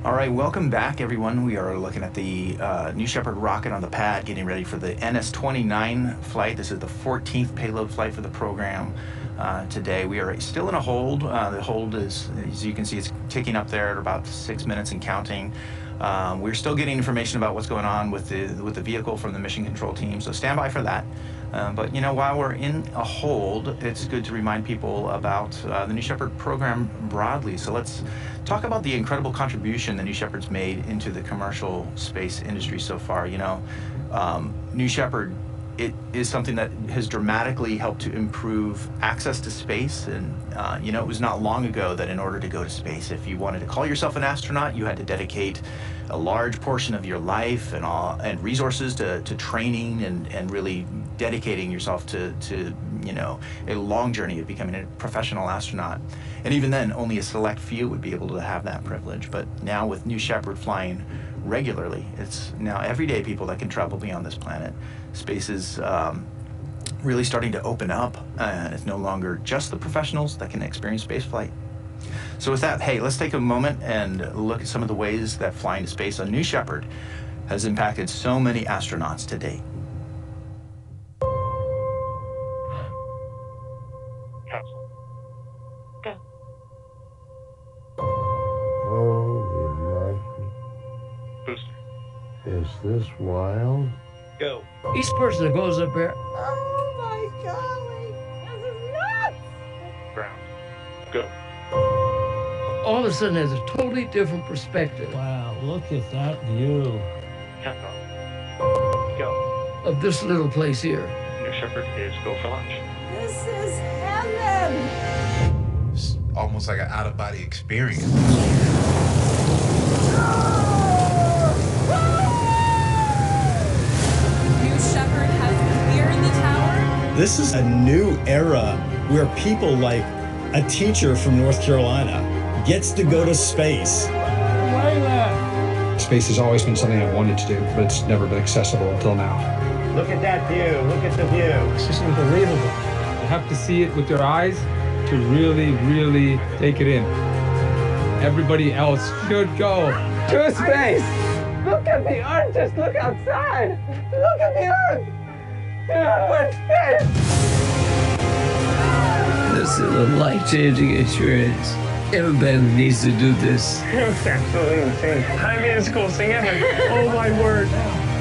All right, welcome back, everyone. We are looking at the New Shepard rocket on the pad, getting ready for the NS-29 flight. This is the 14th payload flight for the program. Today we are still in a hold. The hold is, as you can see, it's ticking up there at about 6 minutes and counting. We're still getting information about what's going on with the vehicle from the mission control team, so stand by for that. But you know, while we're in a hold, it's good to remind people about the New Shepard program broadly. So let's talk about the incredible contribution that New Shepard's made into the commercial space industry so far. You know, New Shepard, it is something that has dramatically helped to improve access to space. And you know, it was not long ago that in order to go to space, if you wanted to call yourself an astronaut, you had to dedicate a large portion of your life and resources to training and really dedicating yourself to you know, a long journey of becoming a professional astronaut. And even then, only a select few would be able to have that privilege. But now with New Shepard flying regularly, it's now everyday people that can travel beyond this planet. Space is really starting to open up, and it's no longer just the professionals that can experience spaceflight. So with that, hey, let's take a moment and look at some of the ways that flying to space on New Shepard has impacted so many astronauts to date. Go. Holy Boost. monkey. Is this wild? Go. Each person that goes up there, Oh my golly, this is nuts! Ground. Go. all of a sudden has a totally different perspective. Wow, look at that view. Countdown. Go. Of this little place here. New Shepard is go for launch. This is heaven! It's almost like an out-of-body experience. New Shepard has cleared the tower. This is a new era where people like a teacher from North Carolina gets to go to space. Space has always been something I've wanted to do, but it's never been accessible until now. Look at that view. Look at the view. It's just unbelievable. You have to see it with your eyes to really, really take it in. Everybody else should go to space. Look at the Earth. Just look outside. Look at the Earth. Yeah, we're in space. This is a life-changing experience. Everybody needs to do this. It's absolutely insane. I mean, it's the coolest thing ever. Oh my word.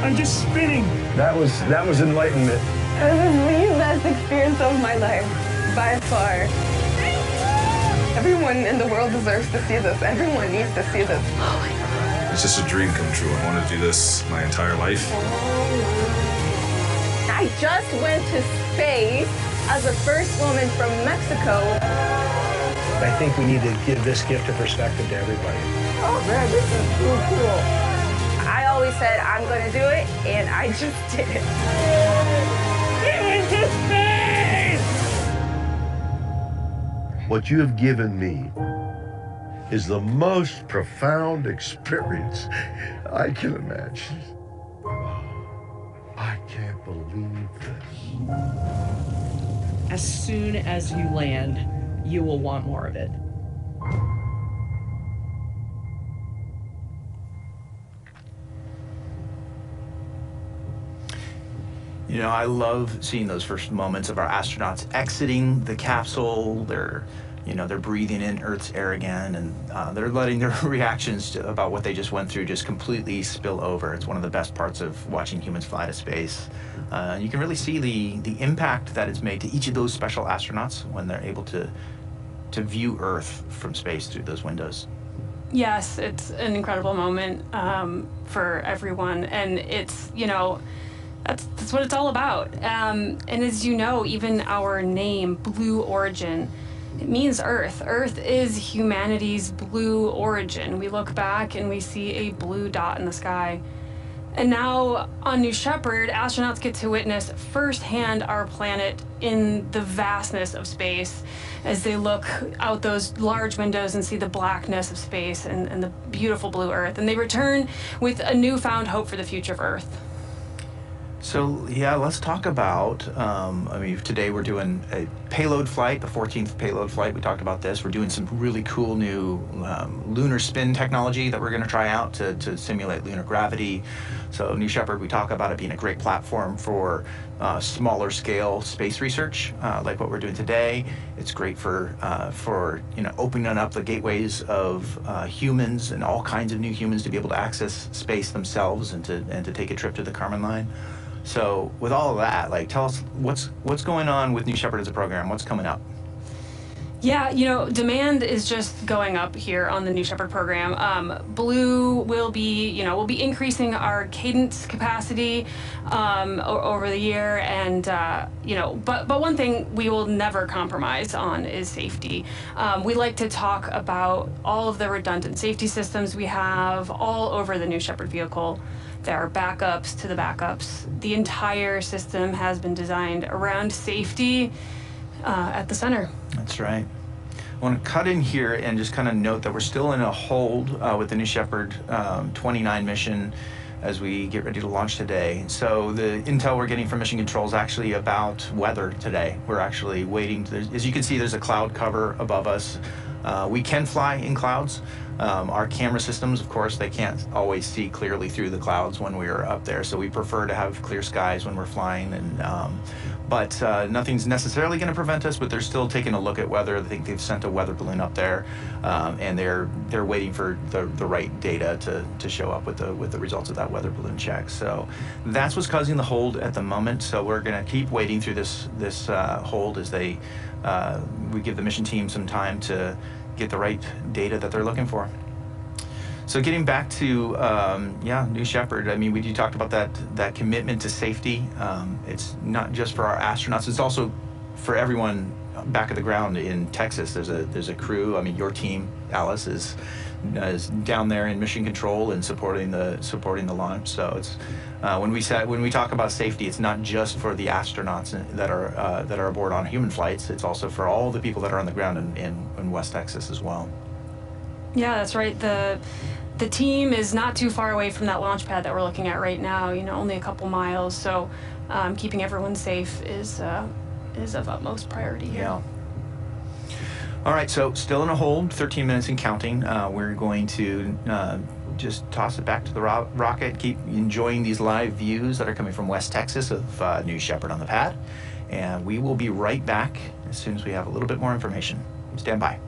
I'm just spinning. That was enlightenment. This is the best experience of my life, by far. Everyone in the world deserves to see this. Everyone needs to see this. Oh my God. It's just a dream come true. I wanted to do this my entire life. I just went to space as the first woman from Mexico. I think we need to give this gift of perspective to everybody. Oh man, this is so cool. I always said I'm gonna do it, and I just did it. Get into space! What you have given me is the most profound experience I can imagine. I can't believe this. As soon as you land, you will want more of it. You know, I love seeing those first moments of our astronauts exiting the capsule. They're breathing in Earth's air again, and they're letting their reactions about what they just went through just completely spill over. It's one of the best parts of watching humans fly to space. You can really see the impact that it's made to each of those special astronauts when they're able to view Earth from space through those windows. Yes, it's an incredible moment for everyone, and it's, you know, that's what it's all about. And as you know, even our name, Blue Origin, it means Earth. Earth is humanity's blue origin. We look back and we see a blue dot in the sky. And now on New Shepard, astronauts get to witness firsthand our planet in the vastness of space as they look out those large windows and see the blackness of space and the beautiful blue Earth. And they return with a newfound hope for the future of Earth. So yeah, let's talk about, I mean, today we're doing a payload flight, the 14th payload flight. We talked about this. We're doing some really cool new lunar spin technology that we're going to try out to simulate lunar gravity. So New Shepard, we talk about it being a great platform for smaller scale space research, like what we're doing today. It's great for opening up the gateways of humans and all kinds of new humans to be able to access space themselves and to take a trip to the Kármán line. So with all of that, like, tell us what's going on with New Shepard as a program. What's coming up? Yeah, demand is just going up here on the New Shepard program. Blue will be, we'll be increasing our cadence capacity over the year, and but one thing we will never compromise on is safety. We like to talk about all of the redundant safety systems we have all over the New Shepard vehicle. There are backups to the backups. The entire system has been designed around safety at the center. That's right. I want to cut in here and just kind of note that we're still in a hold with the New Shepard 29 mission as we get ready to launch today. So the intel we're getting from Mission Control is actually about weather today. We're actually waiting. As you can see, there's a cloud cover above us. We can fly in clouds. Our camera systems, of course, they can't always see clearly through the clouds when we're up there, so we prefer to have clear skies when we're flying. But nothing's necessarily going to prevent us, but they're still taking a look at weather. I think they've sent a weather balloon up there, and they're waiting for the right data to show up with the results of that weather balloon check. So that's what's causing the hold at the moment. So we're going to keep waiting through this hold as we give the mission team some time to get the right data that they're looking for. So getting back to New Shepard, I mean, you talked about that commitment to safety. It's not just for our astronauts; it's also for everyone back at the ground in Texas. There's a crew. I mean, your team, Alice, is down there in mission control and supporting the launch. So it's when we talk about safety, it's not just for the astronauts that are aboard on human flights. It's also for all the people that are on the ground in West Texas as well. Yeah, that's right. The team is not too far away from that launch pad that we're looking at right now. Only a couple miles. So keeping everyone safe is of utmost priority here. Yeah. All right, so still in a hold, 13 minutes and counting. We're going to just toss it back to the rocket, keep enjoying these live views that are coming from West Texas of New Shepard on the pad. And we will be right back as soon as we have a little bit more information. Stand by.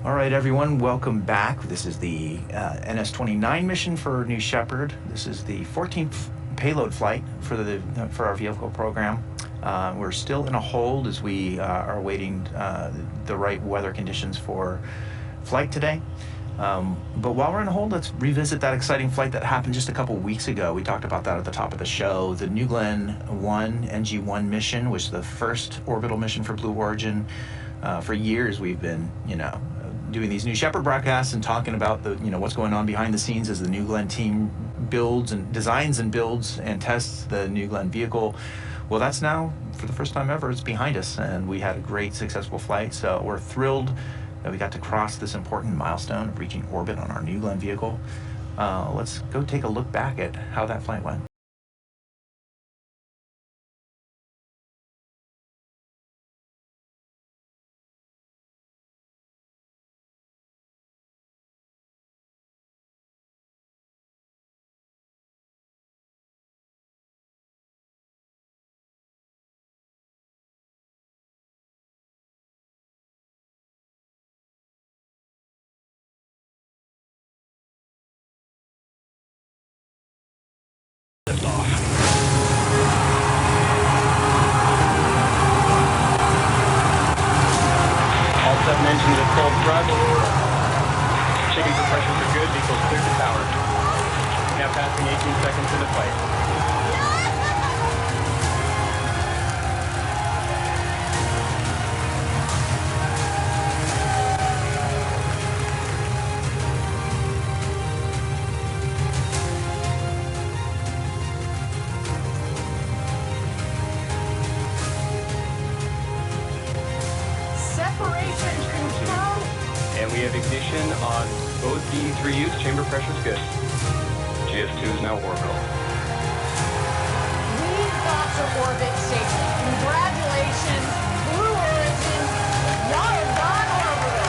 All right, everyone, welcome back. This is the NS-29 mission for New Shepard. This is the 14th payload flight for our vehicle program. We're still in a hold as we are awaiting the right weather conditions for flight today. But while we're in a hold, let's revisit that exciting flight that happened just a couple weeks ago. We talked about that at the top of the show. The New Glenn 1 NG-1 mission was the first orbital mission for Blue Origin. For years, we've been, doing these New Shepard broadcasts and talking about what's going on behind the scenes as the New Glenn team designs and builds and tests the New Glenn vehicle. Well, that's now, for the first time ever, it's behind us, and we had a great, successful flight. So we're thrilled that we got to cross this important milestone of reaching orbit on our New Glenn vehicle. Let's go take a look back at how that flight went. All 7 engines at full thrust. Chicken pressures are good. Vehicle's clear to power. Now passing 18 seconds into flight. Separation confirmed. And we have ignition on both D3Us. Chamber pressure's good. GS2 is now orbital. We got to orbit safely. Congratulations, Blue Origin. Y'all have gone orbital.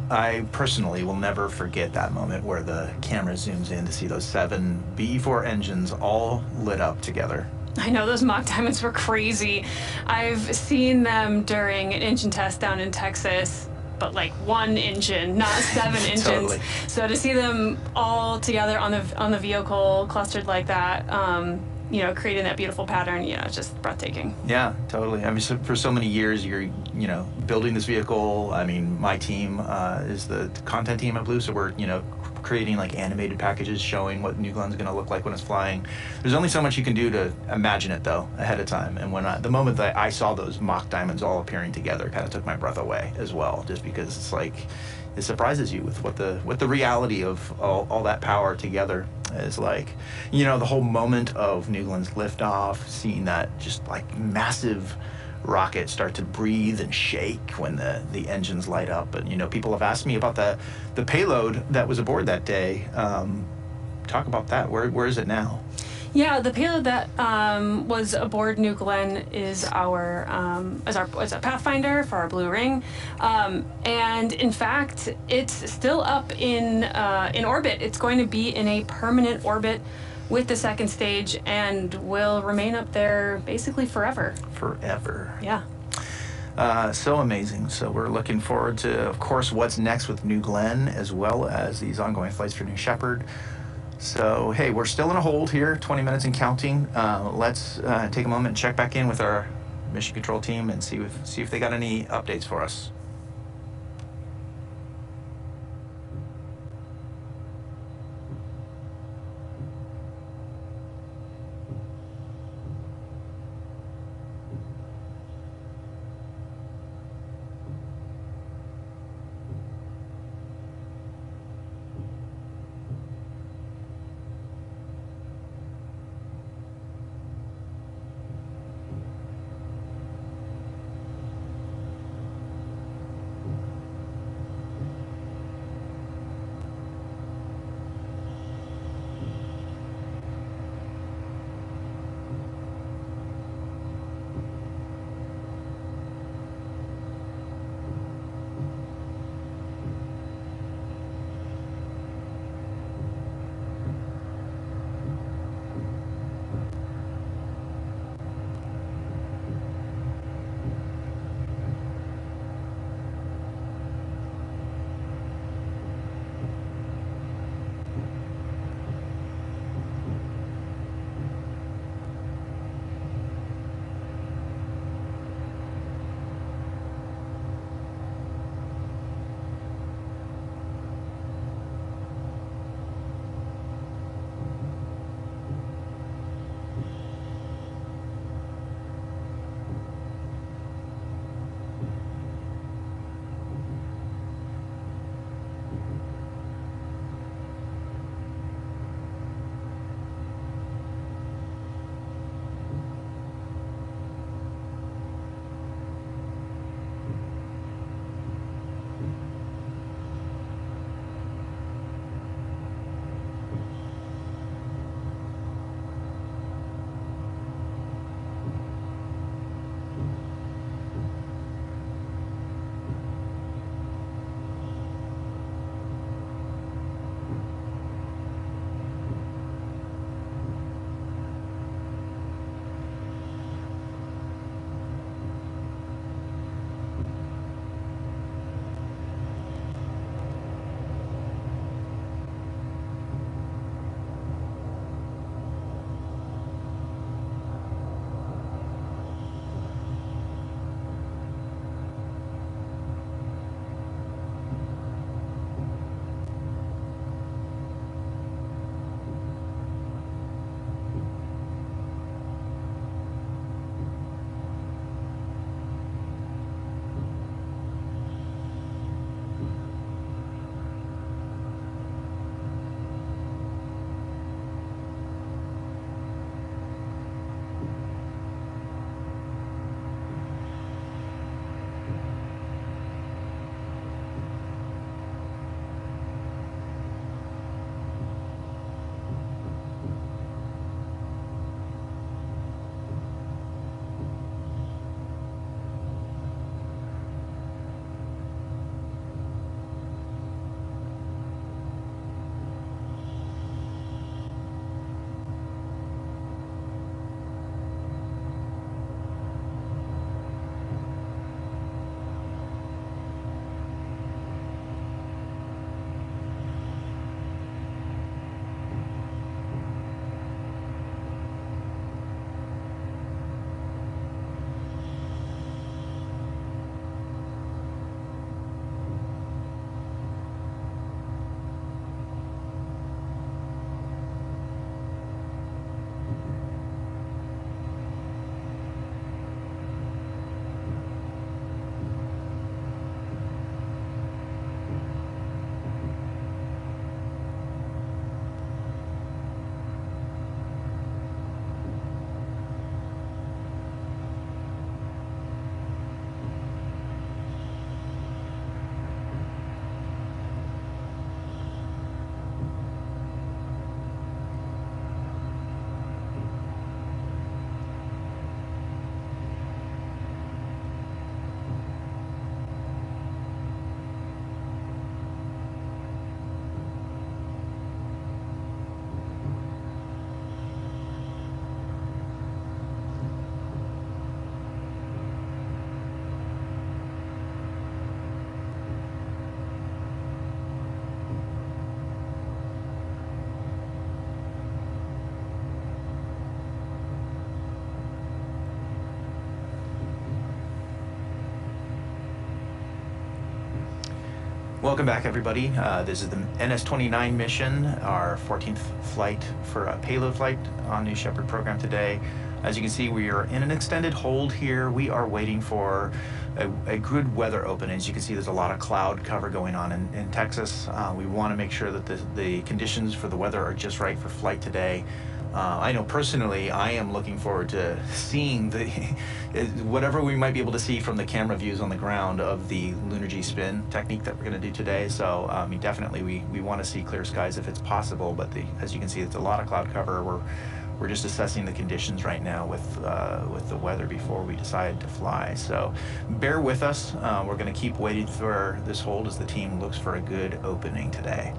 I personally will never forget that moment where the camera zooms in to see those 7 B-4 engines all lit up together. I know those mock diamonds were crazy. I've seen them during an engine test down in Texas, but like 1 engine, not 7 engines. Totally. So to see them all together on the vehicle, clustered like that, creating that beautiful pattern, it's just breathtaking. Yeah, totally. I mean, for so many years, you're, building this vehicle. I mean, my team is the content team at Blue, so we're, creating like animated packages showing what New Glenn's going to look like when it's flying. There's only so much you can do to imagine it, though, ahead of time. And the moment that I saw those mock diamonds all appearing together, kind of took my breath away as well, just because it's like it surprises you with what the reality of all that power together is like. The whole moment of New Glenn's liftoff, seeing that just like massive rocket start to breathe and shake when the engines light up. But people have asked me about the payload that was aboard that day. Talk about that. Where is it now? Yeah, the payload that was aboard New Glenn is our Pathfinder for our Blue Ring, and in fact, it's still up in orbit. It's going to be in a permanent orbit with the second stage, and will remain up there basically forever. Forever. Yeah. So amazing. So we're looking forward to, of course, what's next with New Glenn, as well as these ongoing flights for New Shepard. So, hey, we're still in a hold here, 20 minutes and counting. Let's take a moment and check back in with our mission control team and see if they got any updates for us. Welcome back, everybody. This is the NS-29 mission, our 14th flight for a payload flight on New Shepard program today. As you can see, we are in an extended hold here. We are waiting for a good weather opening. As you can see, there's a lot of cloud cover going on in Texas. We want to make sure that the conditions for the weather are just right for flight today. I know personally, I am looking forward to seeing whatever we might be able to see from the camera views on the ground of the lunar G-spin technique that we're going to do today. So I mean, definitely we want to see clear skies if it's possible, but as you can see, it's a lot of cloud cover. We're just assessing the conditions right now with the weather before we decide to fly. So bear with us. We're going to keep waiting for this hold as the team looks for a good opening today.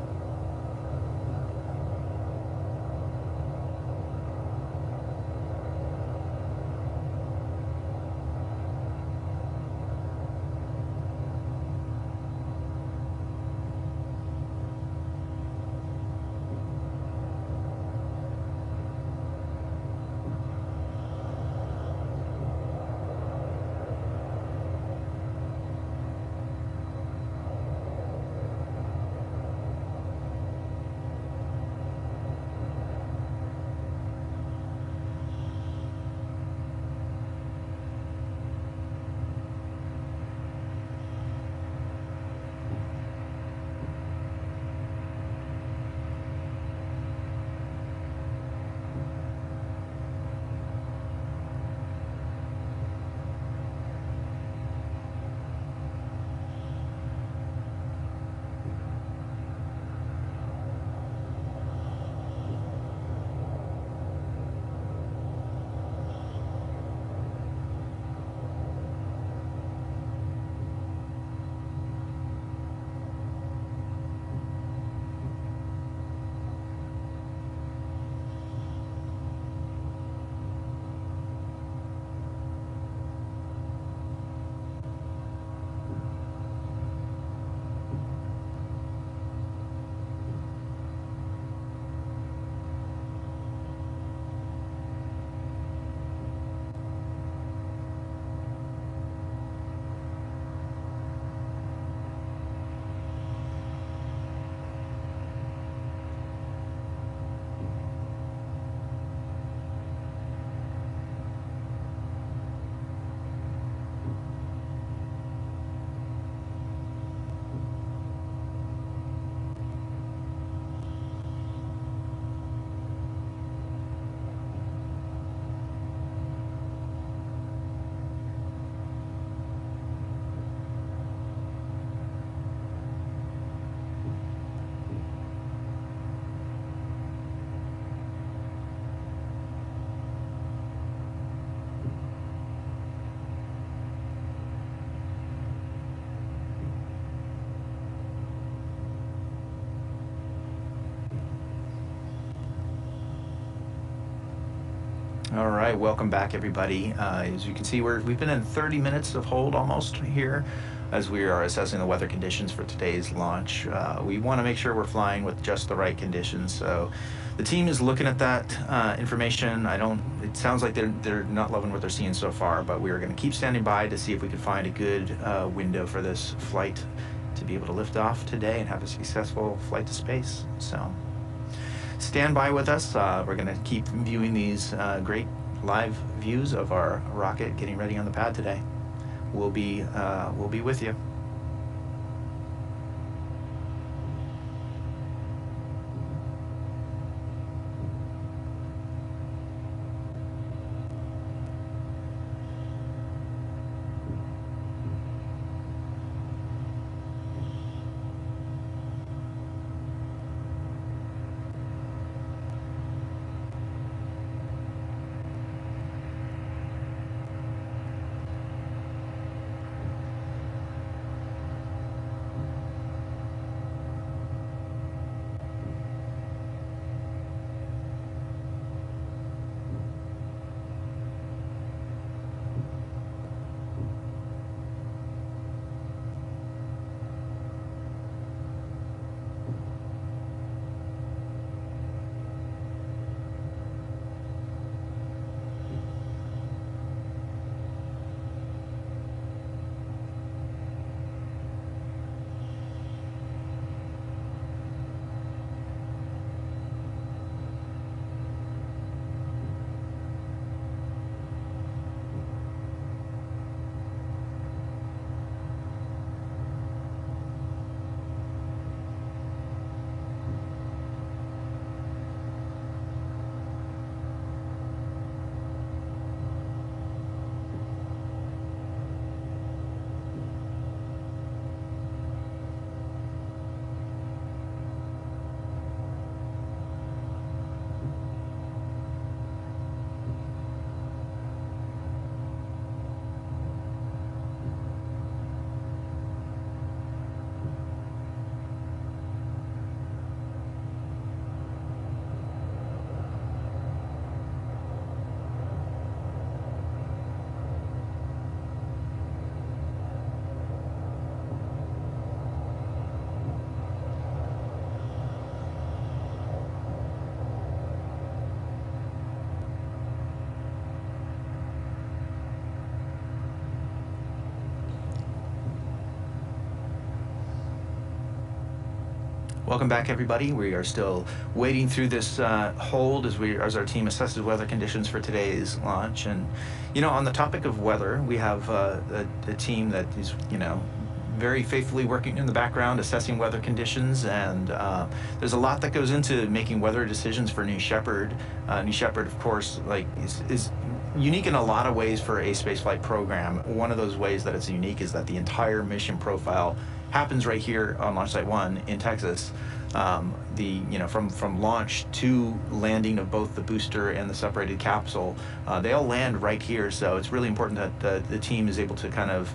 All right, welcome back, everybody. As you can see, we've been in 30 minutes of hold almost here as we are assessing the weather conditions for today's launch. We want to make sure we're flying with just the right conditions. So the team is looking at that information. It sounds like they're not loving what they're seeing so far, but we are going to keep standing by to see if we can find a good window for this flight to be able to lift off today and have a successful flight to space. So stand by with us. We're going to keep viewing these great live views of our rocket getting ready on the pad today. We'll be with you. Welcome back, everybody. We are still wading through this hold as our team assesses weather conditions for today's launch. And, you know, on the topic of weather, we have a team that is, you know, very faithfully working in the background, assessing weather conditions, and there's a lot that goes into making weather decisions for New Shepard. New Shepard, of course, like is unique in a lot of ways for a spaceflight program. One of those ways that it's unique is that the entire mission profile happens right here on Launch Site 1 in Texas. From launch to landing of both the booster and the separated capsule, they all land right here. So it's really important that the team is able to kind of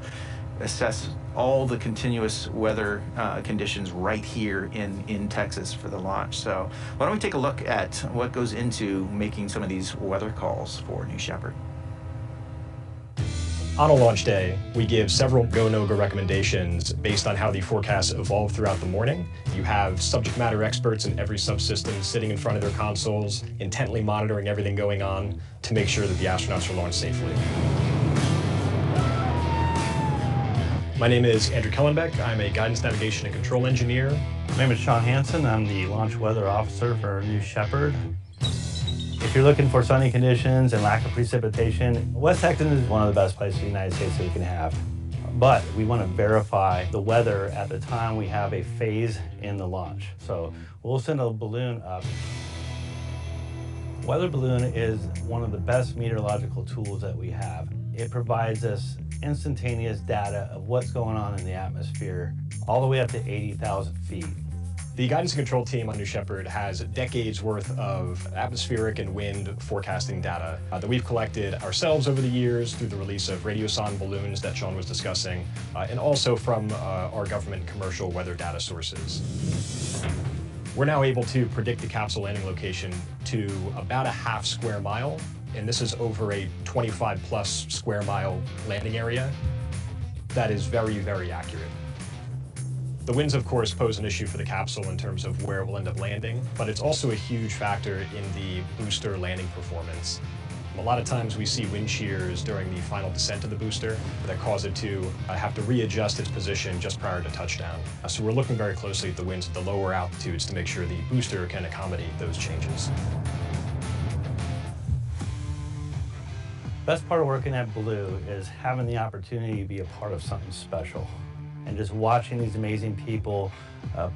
assess all the continuous weather conditions right here in Texas for the launch. So why don't we take a look at what goes into making some of these weather calls for New Shepard. On a launch day, we give several go, no-go recommendations based on how the forecasts evolve throughout the morning. You have subject matter experts in every subsystem sitting in front of their consoles, intently monitoring everything going on to make sure that the astronauts are launched safely. My name is Andrew Kellenbeck. I'm a guidance, navigation, and control engineer. My name is Sean Hansen. I'm the launch weather officer for New Shepard. If you're looking for sunny conditions and lack of precipitation, West Texas is one of the best places in the United States that you can have. But we want to verify the weather at the time we have a phase in the launch. So we'll send a balloon up. Weather balloon is one of the best meteorological tools that we have. It provides us instantaneous data of what's going on in the atmosphere all the way up to 80,000 feet. The guidance and control team on New Shepard has decades worth of atmospheric and wind forecasting data that we've collected ourselves over the years through the release of radiosonde balloons that Sean was discussing, and also from our government and commercial weather data sources. We're now able to predict the capsule landing location to about a half square mile, and this is over a 25+ square mile landing area. That is very, very accurate. The winds, of course, pose an issue for the capsule in terms of where it will end up landing, but it's also a huge factor in the booster landing performance. A lot of times we see wind shears during the final descent of the booster that cause it to have to readjust its position just prior to touchdown. So we're looking very closely at the winds at the lower altitudes to make sure the booster can accommodate those changes. Best part of working at Blue is having the opportunity to be a part of something special. And just watching these amazing people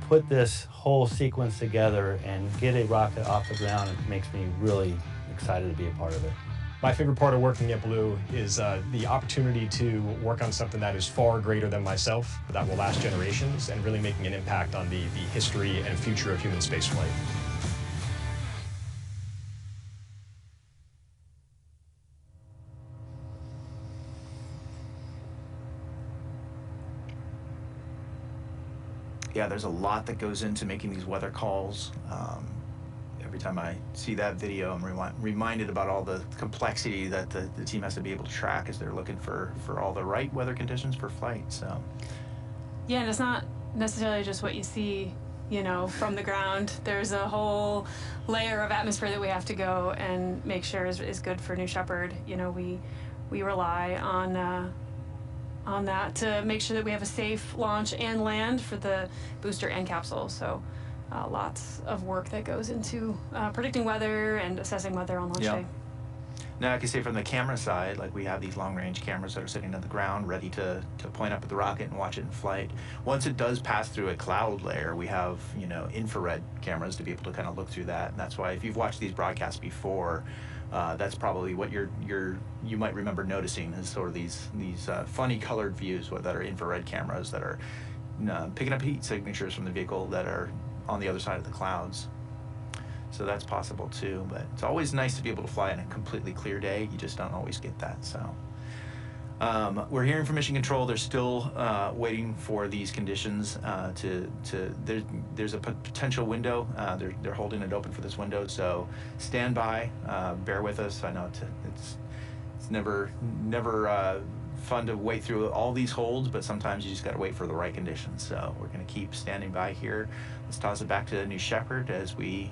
put this whole sequence together and get a rocket off the ground, it makes me really excited to be a part of it. My favorite part of working at Blue is the opportunity to work on something that is far greater than myself, that will last generations, and really making an impact on the history and future of human spaceflight. Yeah, there's a lot that goes into making these weather calls. Every time I see that video, I'm reminded about all the complexity that the team has to be able to track as they're looking for all the right weather conditions for flight. So, yeah, and it's not necessarily just what you see, you know, from the ground. There's a whole layer of atmosphere that we have to go and make sure is good for New Shepard. You know, we rely on that to make sure that we have a safe launch and land for the booster and capsule. So lots of work that goes into predicting weather and assessing weather on launch day. Now I can say from the camera side, like we have these long-range cameras that are sitting on the ground ready to point up at the rocket and watch it in flight. Once it does pass through a cloud layer, we have, you know, infrared cameras to be able to kind of look through that. And that's why if you've watched these broadcasts before, that's probably what you might remember noticing is sort of these funny colored views that are infrared cameras that are picking up heat signatures from the vehicle that are on the other side of the clouds. So that's possible too, but it's always nice to be able to fly on a completely clear day. You just don't always get that. So we're hearing from Mission Control. They're still waiting for these conditions there's a potential window. They're holding it open for this window. So stand by, bear with us. I know it's never fun to wait through all these holds, but sometimes you just got to wait for the right conditions. So we're going to keep standing by here. Let's toss it back to New Shepard as we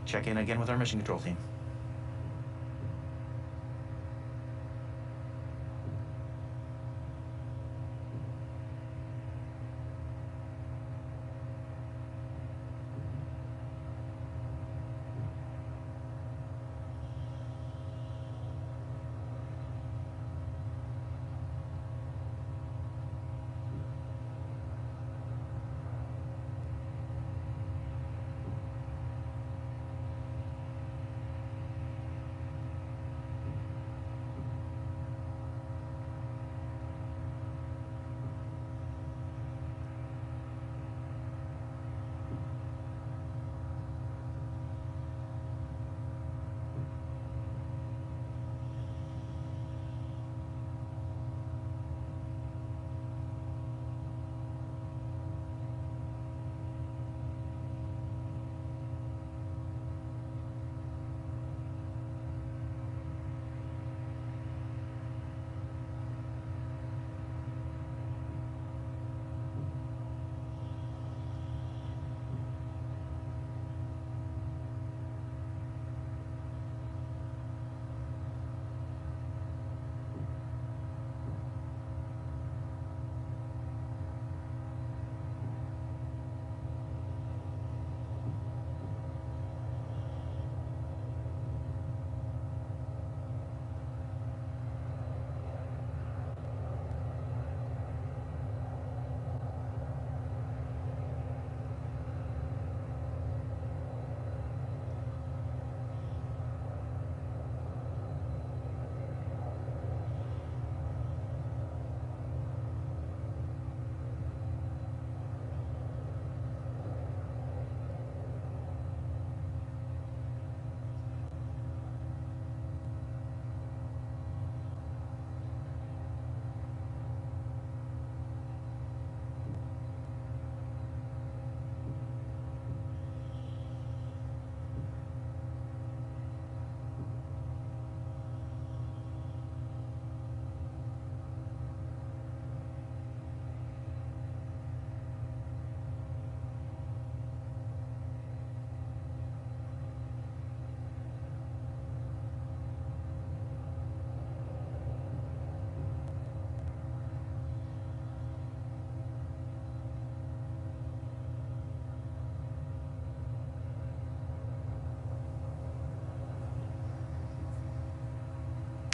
check in again with our Mission Control team.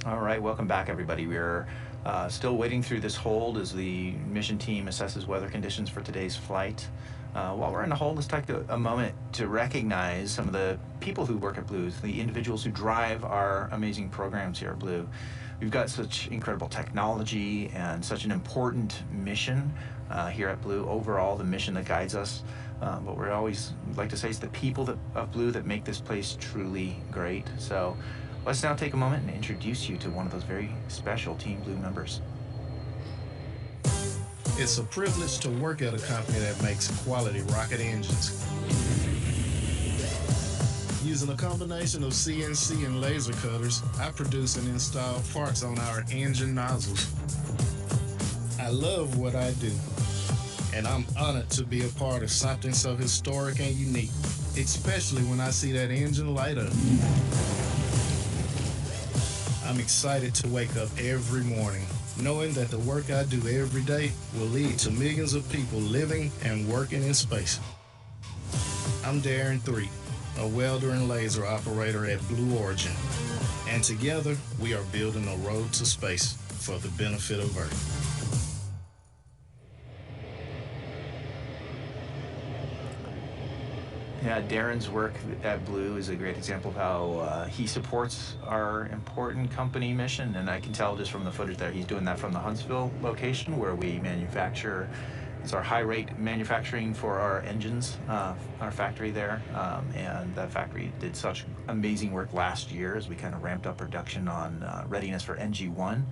All right, welcome back, everybody. We're still waiting through this hold as the mission team assesses weather conditions for today's flight. While we're in the hold, let's take a moment to recognize some of the people who work at Blue, the individuals who drive our amazing programs here at Blue. We've got such incredible technology and such an important mission here at Blue. Overall, the mission that guides us. But we always like to say it's the people of Blue that make this place truly great. So let's now take a moment and introduce you to one of those very special Team Blue members. It's a privilege to work at a company that makes quality rocket engines. Using a combination of CNC and laser cutters, I produce and install parts on our engine nozzles. I love what I do, and I'm honored to be a part of something so historic and unique, especially when I see that engine light up. I'm excited to wake up every morning, knowing that the work I do every day will lead to millions of people living and working in space. I'm Darren Threet, a welder and laser operator at Blue Origin, and together we are building a road to space for the benefit of Earth. Yeah, Darren's work at Blue is a great example of how he supports our important company mission, and I can tell just from the footage there, he's doing that from the Huntsville location where we manufacture. It's our high-rate manufacturing for our engines, our factory there, and that factory did such amazing work last year as we kind of ramped up production on readiness for NG1,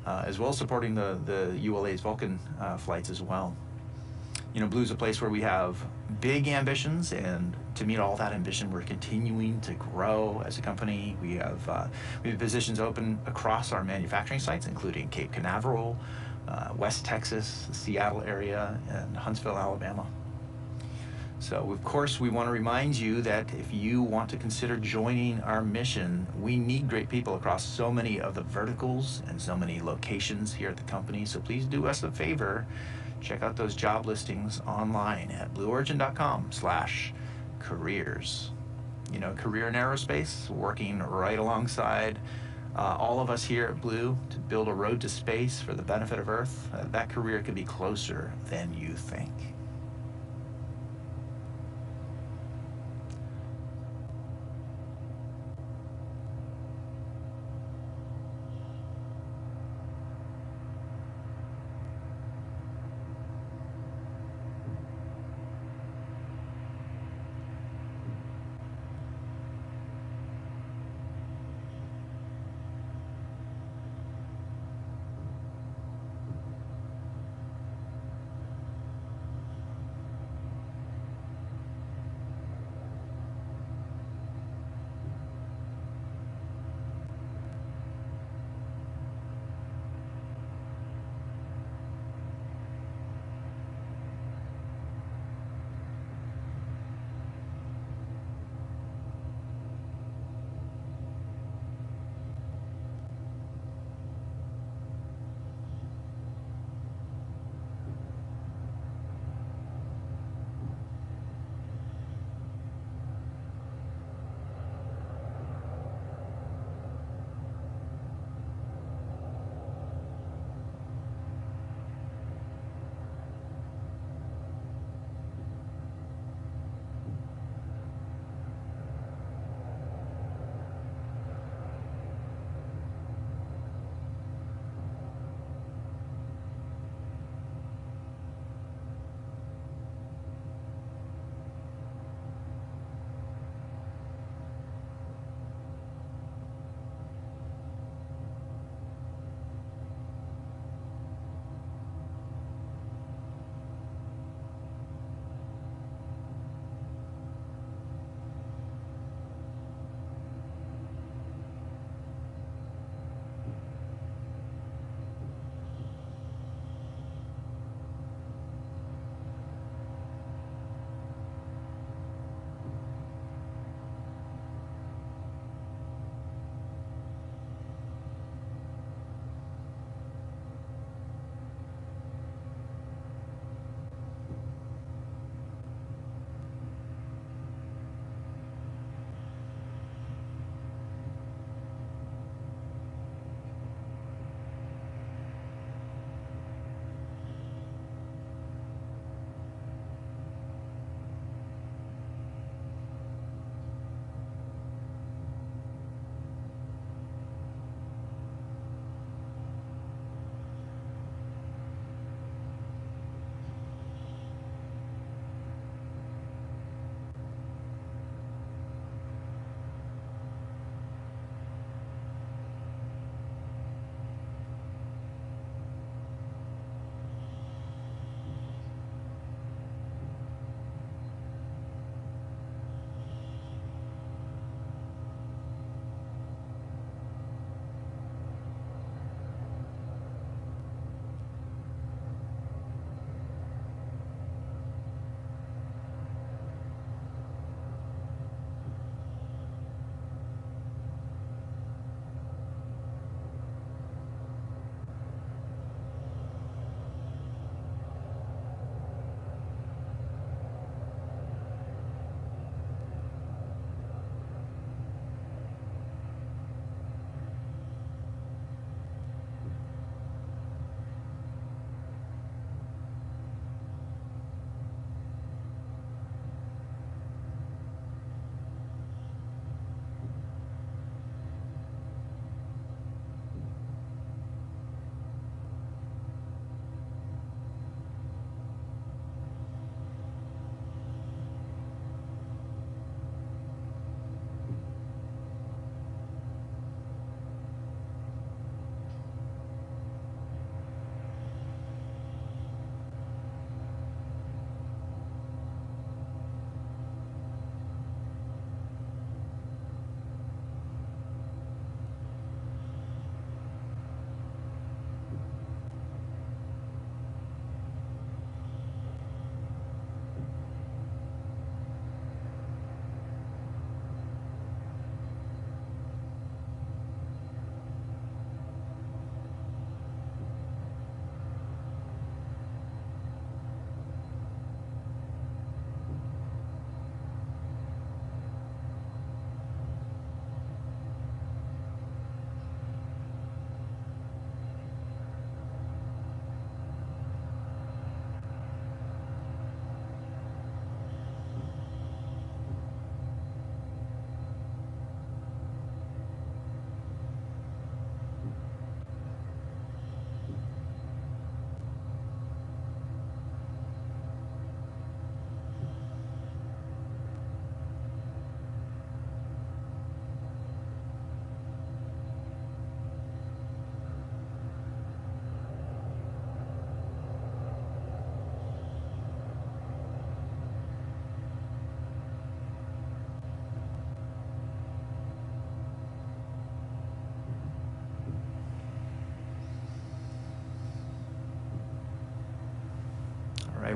as well as supporting the ULA's Vulcan flights as well. You know, Blue's a place where we have big ambitions, and to meet all that ambition, we're continuing to grow as a company. We have positions open across our manufacturing sites, including Cape Canaveral, West Texas, the Seattle area, and Huntsville, Alabama. So, of course, we want to remind you that if you want to consider joining our mission, we need great people across so many of the verticals and so many locations here at the company. So please do us a favor. Check out those job listings online at blueorigin.com/careers. You know, career in aerospace, working right alongside all of us here at Blue to build a road to space for the benefit of Earth. That career could be closer than you think.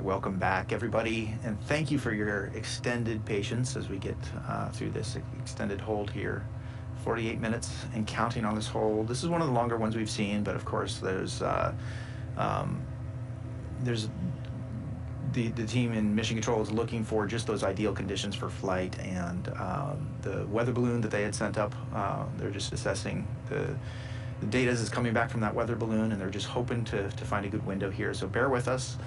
welcome back, everybody, and thank you for your extended patience as we get through this extended hold here. 48 minutes and counting on this hold. This is one of the longer ones we've seen, but of course there's the team in Mission Control is looking for just those ideal conditions for flight, and the weather balloon that they had sent up, they're just assessing the data is coming back from that weather balloon, and they're just hoping to find a good window here. So bear with us.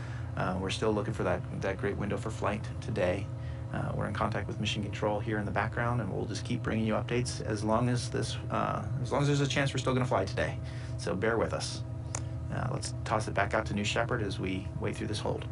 We're still looking for that great window for flight today. We're in contact with Mission Control here in the background, and we'll just keep bringing you updates as long as there's a chance we're still going to fly today. So bear with us. Let's toss it back out to New Shepard as we wait through this hold.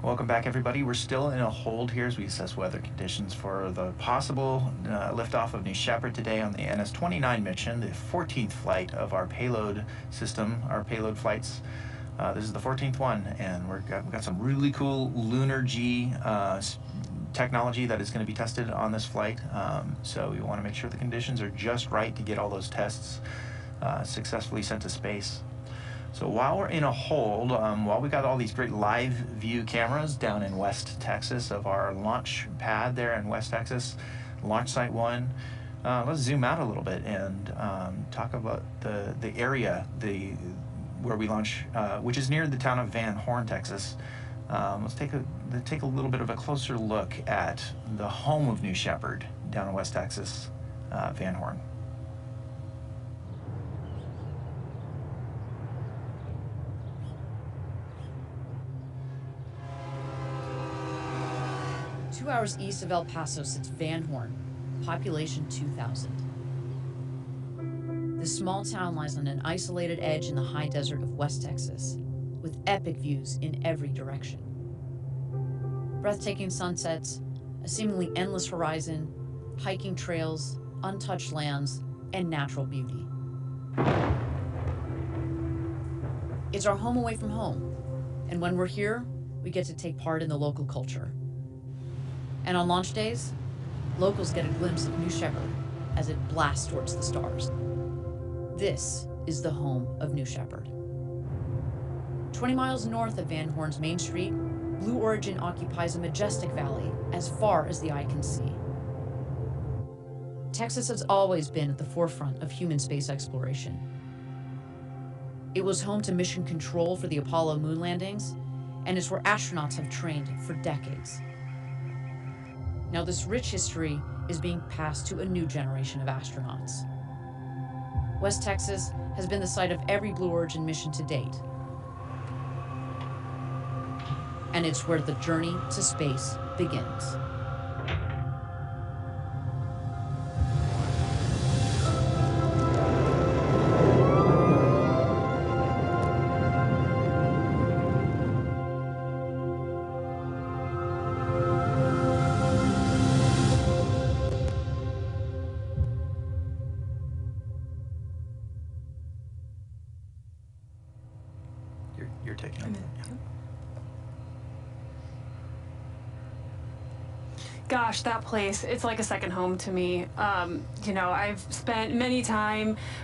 Welcome back, everybody. We're still in a hold here as we assess weather conditions for the possible liftoff of New Shepard today on the NS-29 mission, the 14th flight of our payload system, our payload flights. This is the 14th one, and we've got some really cool lunar G technology that is going to be tested on this flight. So we want to make sure the conditions are just right to get all those tests successfully sent to space. So while we're in a hold, while we got all these great live view cameras down in West Texas of our launch pad there in West Texas, Launch Site 1, let's zoom out a little bit and talk about the area where we launch, which is near the town of Van Horn, Texas. Let's take a little bit of a closer look at the home of New Shepard down in West Texas, Van Horn. 2 hours east of El Paso sits Van Horn, population 2,000. This small town lies on an isolated edge in the high desert of West Texas, with epic views in every direction. Breathtaking sunsets, a seemingly endless horizon, hiking trails, untouched lands, and natural beauty. It's our home away from home, and when we're here, we get to take part in the local culture. And on launch days, locals get a glimpse of New Shepard as it blasts towards the stars. This is the home of New Shepard. 20 miles north of Van Horn's Main Street, Blue Origin occupies a majestic valley as far as the eye can see. Texas has always been at the forefront of human space exploration. It was home to mission control for the Apollo moon landings, and it's where astronauts have trained for decades. Now, this rich history is being passed to a new generation of astronauts. West Texas has been the site of every Blue Origin mission to date. And it's where the journey to space begins. You're taking it. Gosh, that place, it's like a second home to me. You know, I've spent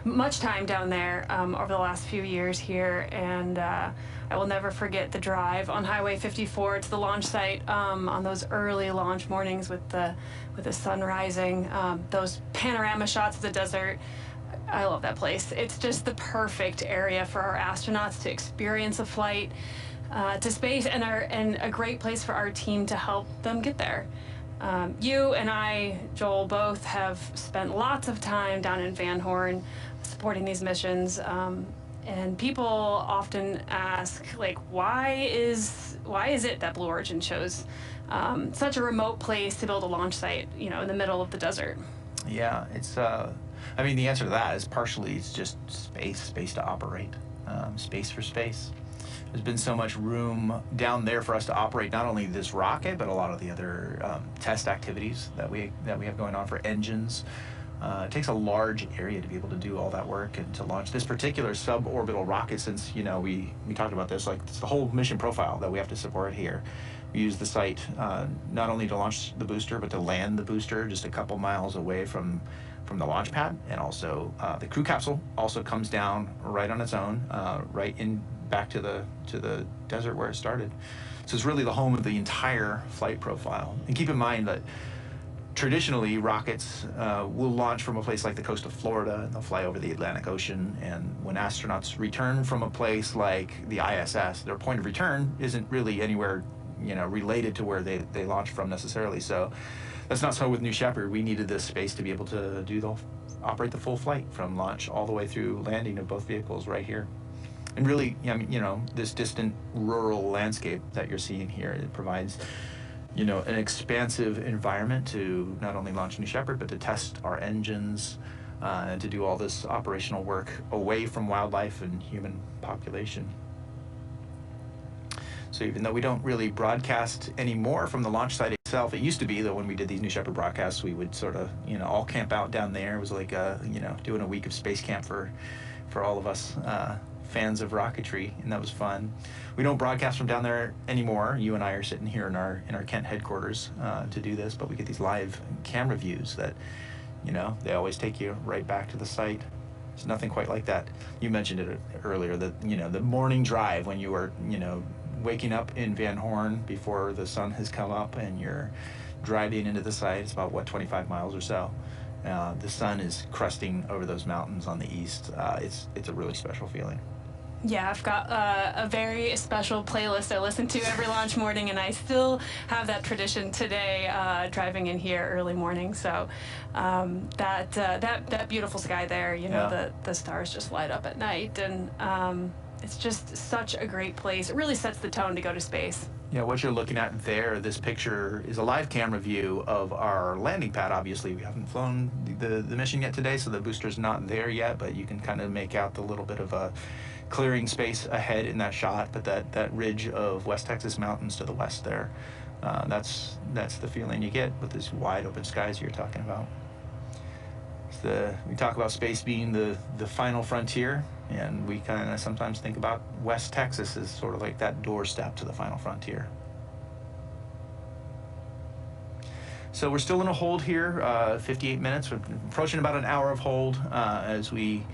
much time down there over the last few years here, and I will never forget the drive on Highway 54 to the launch site on those early launch mornings with the sun rising, those panorama shots of the desert. I love that place. It's just the perfect area for our astronauts to experience a flight to space, and a great place for our team to help them get there. You and I, Joel, both have spent lots of time down in Van Horn supporting these missions, and people often ask, like, why is it that Blue Origin chose such a remote place to build a launch site, you know, in the middle of the desert? Yeah, it's I mean, the answer to that is partially it's just space to operate, space for space. There's been so much room down there for us to operate not only this rocket, but a lot of the other test activities that we have going on for engines. It takes a large area to be able to do all that work and to launch this particular suborbital rocket, since, you know, we talked about this, like, it's the whole mission profile that we have to support here. We use the site not only to launch the booster, but to land the booster just a couple miles away from the launch pad, and also the crew capsule also comes down right on its own, right in back to the desert where it started. So it's really the home of the entire flight profile. And keep in mind that traditionally rockets will launch from a place like the coast of Florida, and they'll fly over the Atlantic Ocean. And when astronauts return from a place like the ISS, their point of return isn't really anywhere, you know, related to where they launch from necessarily. So that's not so with New Shepard. We needed this space to be able to operate the full flight from launch all the way through landing of both vehicles right here. And really, I mean, you know, this distant rural landscape that you're seeing here, it provides, you know, an expansive environment to not only launch New Shepard, but to test our engines, and to do all this operational work away from wildlife and human population. So even though we don't really broadcast anymore from the launch site itself, it used to be that when we did these New Shepard broadcasts, we would sort of, you know, all camp out down there. It was like, you know, doing a week of space camp for all of us fans of rocketry, and that was fun. We don't broadcast from down there anymore. You and I are sitting here in our Kent headquarters to do this, but we get these live camera views that, you know, they always take you right back to the site. There's nothing quite like that. You mentioned it earlier, that, you know, the morning drive when you are, you know, waking up in Van Horn before the sun has come up and you're driving into the site. It's about, what, 25 miles or so. The sun is crusting over those mountains on the east. It's a really special feeling. Yeah, I've got a very special playlist I listen to every launch morning, and I still have that tradition today, driving in here early morning. So that beautiful sky there, you know, the stars just light up at night, and It's just such a great place. It really sets the tone to go to space. Yeah, what you're looking at there, this picture is a live camera view of our landing pad. Obviously, we haven't flown the mission yet today, so the booster's not there yet, but you can kind of make out the little bit of a clearing space ahead in that shot, but that ridge of West Texas mountains to the west there, that's the feeling you get with this wide open skies you're talking about. We talk about space being the final frontier, and we kind of sometimes think about West Texas as sort of like that doorstep to the final frontier. So we're still in a hold here, 58 minutes. We're approaching about an hour of hold as we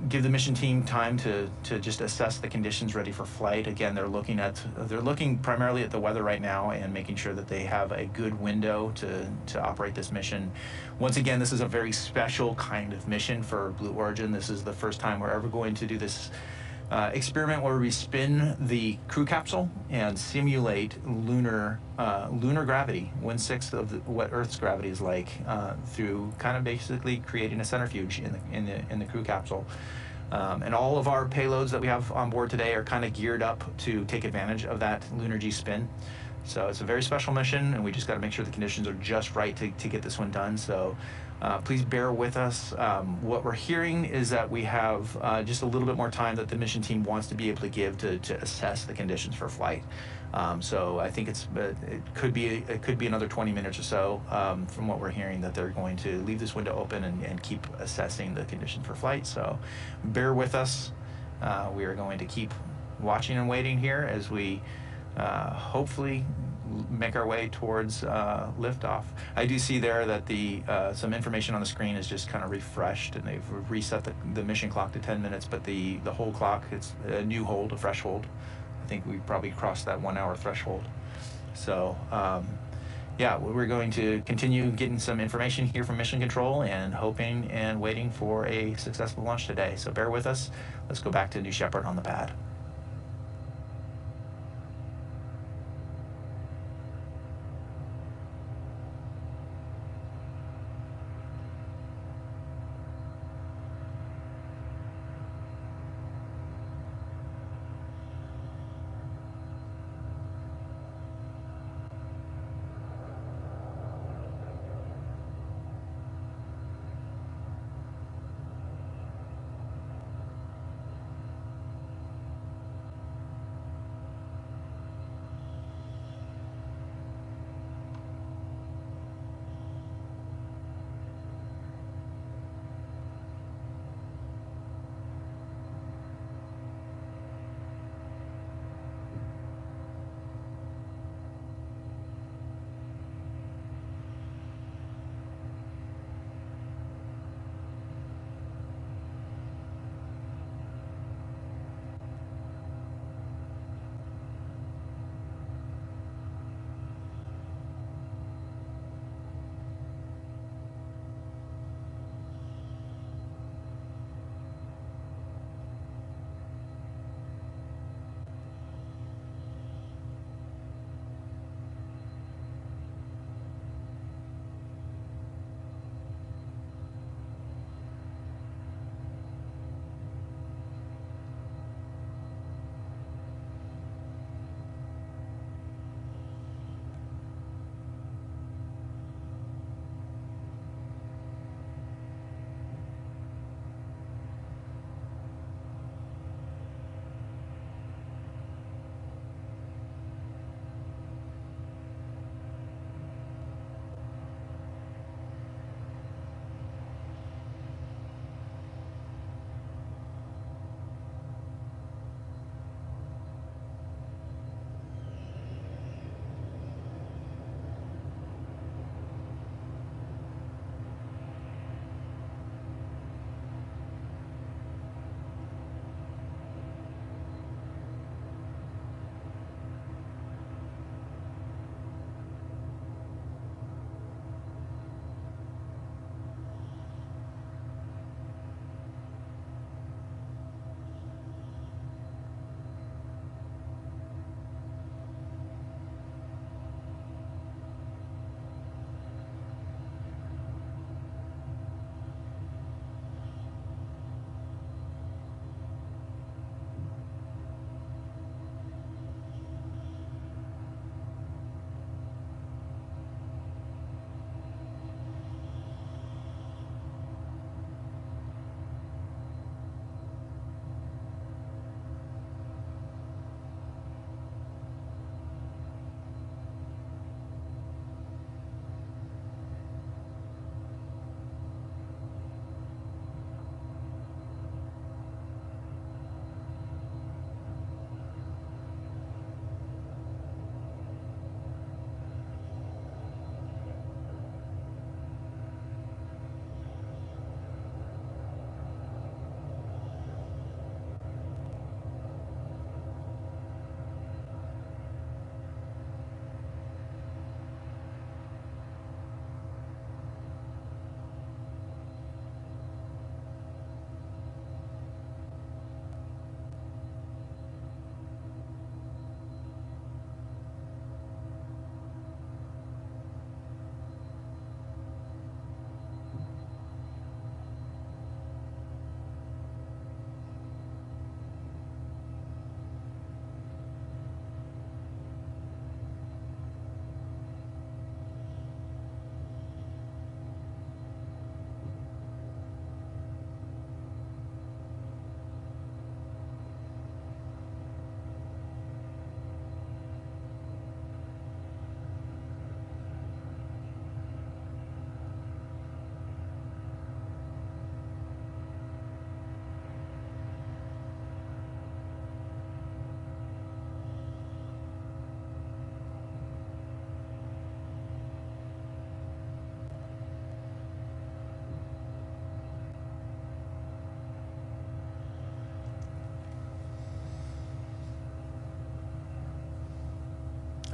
give the mission team time to just assess the conditions ready for flight. Again, they're looking primarily at the weather right now and making sure that they have a good window to operate this mission. Once again, this is a very special kind of mission for Blue Origin. This is the first time we're ever going to do this experiment where we spin the crew capsule and simulate lunar gravity, 1/6 of what Earth's gravity is like, through kind of basically creating a centrifuge in the crew capsule. And all of our payloads that we have on board today are kind of geared up to take advantage of that lunar G spin. So it's a very special mission, and we just got to make sure the conditions are just right to get this one done. So please bear with us. What we're hearing is that we have just a little bit more time that the mission team wants to be able to give to assess the conditions for flight. So I think it could be another 20 minutes or so from what we're hearing, that they're going to leave this window open and keep assessing the condition for flight. So bear with us. We are going to keep watching and waiting here as we hopefully make our way towards liftoff. I do see there that some information on the screen is just kind of refreshed, and they've reset the mission clock to 10 minutes, but the hold clock, it's a new hold, a fresh hold. I think we probably crossed that 1 hour threshold. So yeah, we're going to continue getting some information here from Mission Control and hoping and waiting for a successful launch today. So bear with us. Let's go back to New Shepard on the pad.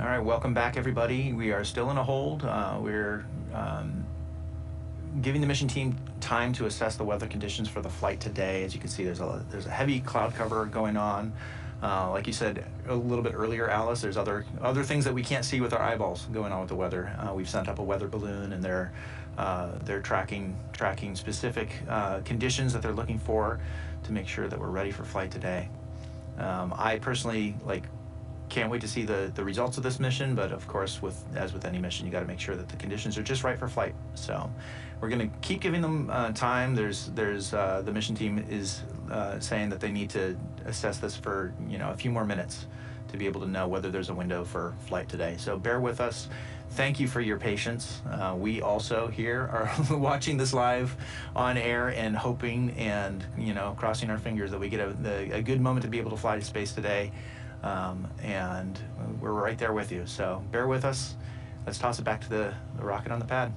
All right, welcome back, everybody. We are still in a hold. We're giving the mission team time to assess the weather conditions for the flight today. As you can see, there's a heavy cloud cover going on. Like you said a little bit earlier, Alice, there's other things that we can't see with our eyeballs going on with the weather. We've sent up a weather balloon, and they're tracking specific conditions that they're looking for to make sure that we're ready for flight today. I personally can't wait to see the results of this mission, but of course, as with any mission, you got to make sure that the conditions are just right for flight. So we're going to keep giving them time. The mission team is saying that they need to assess this for a few more minutes to be able to know whether there's a window for flight today. So bear with us. Thank you for your patience. We also here are watching this live on air and hoping and crossing our fingers that we get a good moment to be able to fly to space today. And we're right there with you. So bear with us. Let's toss it back to the rocket on the pad.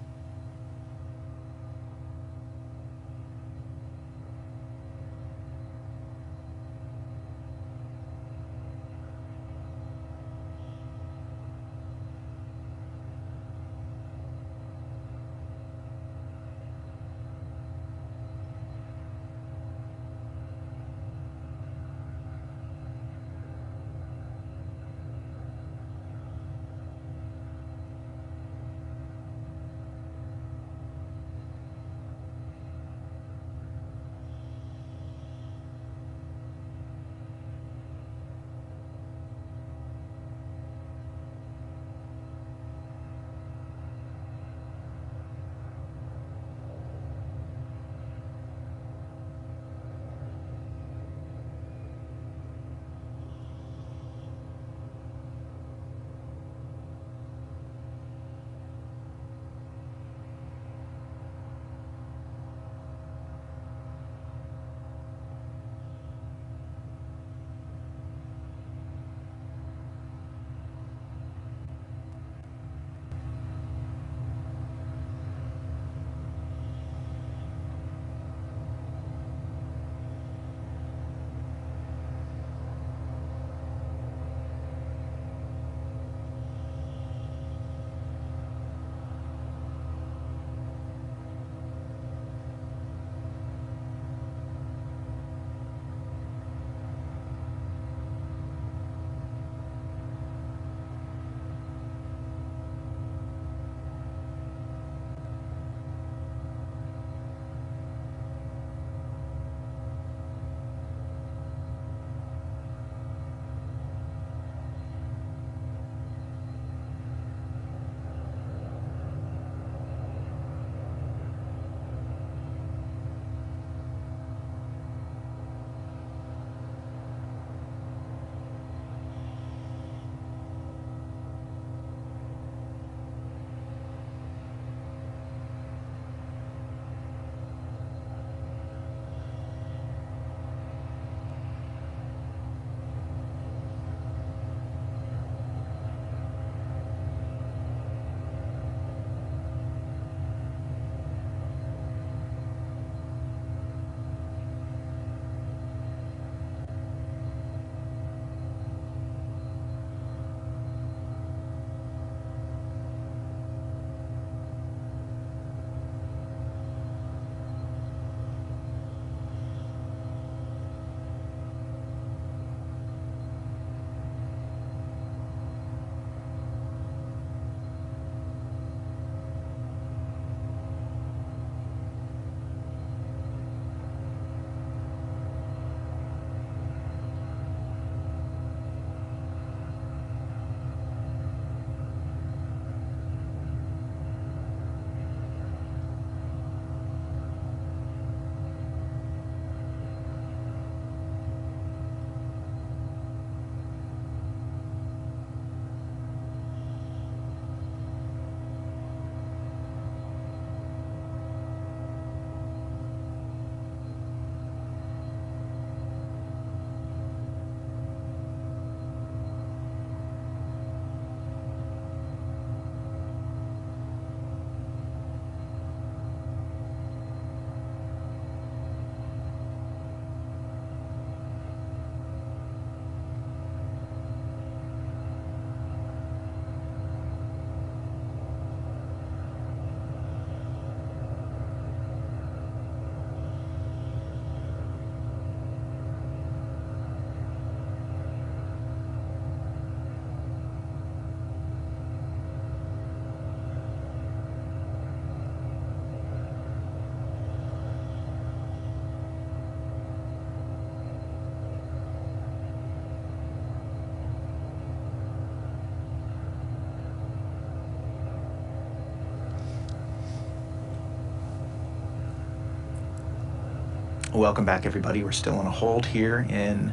Welcome back, everybody. We're still on a hold here in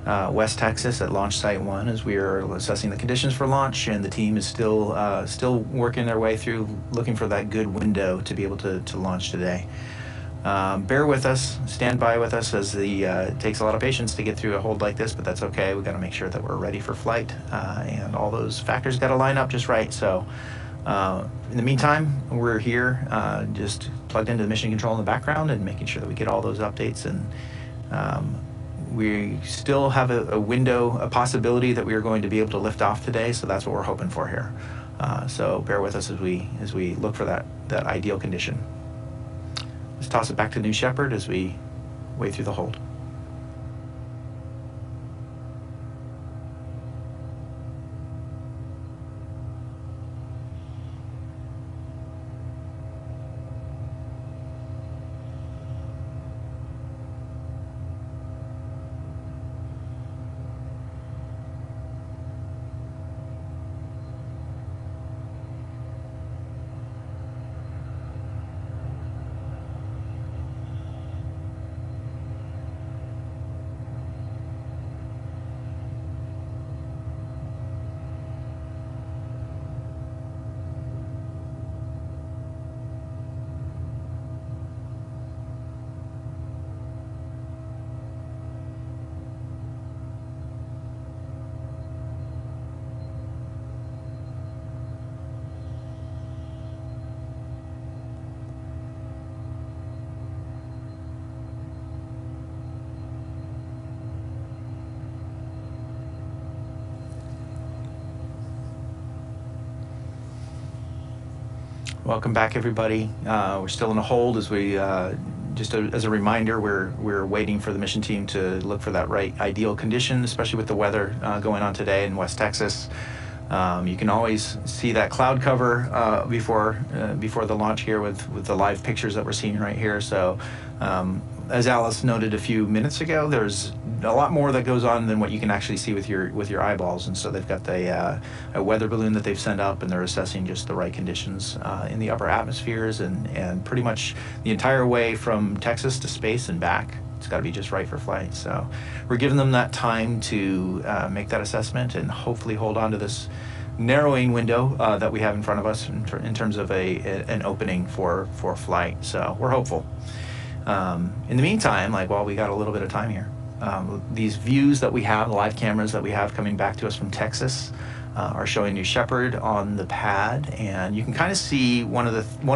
West Texas at Launch Site 1 as we are assessing the conditions for launch, and the team is still working their way through looking for that good window to be able to launch today. Bear with us, stand by with us, as it takes a lot of patience to get through a hold like this, but that's okay. We've got to make sure that we're ready for flight, and all those factors got to line up just right. So in the meantime, we're here just plugged into the mission control in the background and making sure that we get all those updates, and we still have a window, a possibility that we are going to be able to lift off today, so that's what we're hoping for here. So bear with us as we look for that ideal condition. Let's toss it back to New Shepard as we wade through the hold. Welcome back, everybody. We're still in a hold as we, as a reminder, we're waiting for the mission team to look for that right ideal condition, especially with the weather going on today in West Texas. You can always see that cloud cover before the launch here with the live pictures that we're seeing right here. So as Alice noted a few minutes ago, there's a lot more that goes on than what you can actually see with your eyeballs, and so they've got a weather balloon that they've sent up, and they're assessing just the right conditions in the upper atmospheres, and pretty much the entire way from Texas to space and back. It's got to be just right for flight. So we're giving them that time to make that assessment and hopefully hold on to this narrowing window that we have in front of us in terms of an opening for flight. So we're hopeful. In the meantime, while we got a little bit of time here, these views that we have, the live cameras that we have coming back to us from Texas, are showing New Shepard on the pad, and you can kind of see one of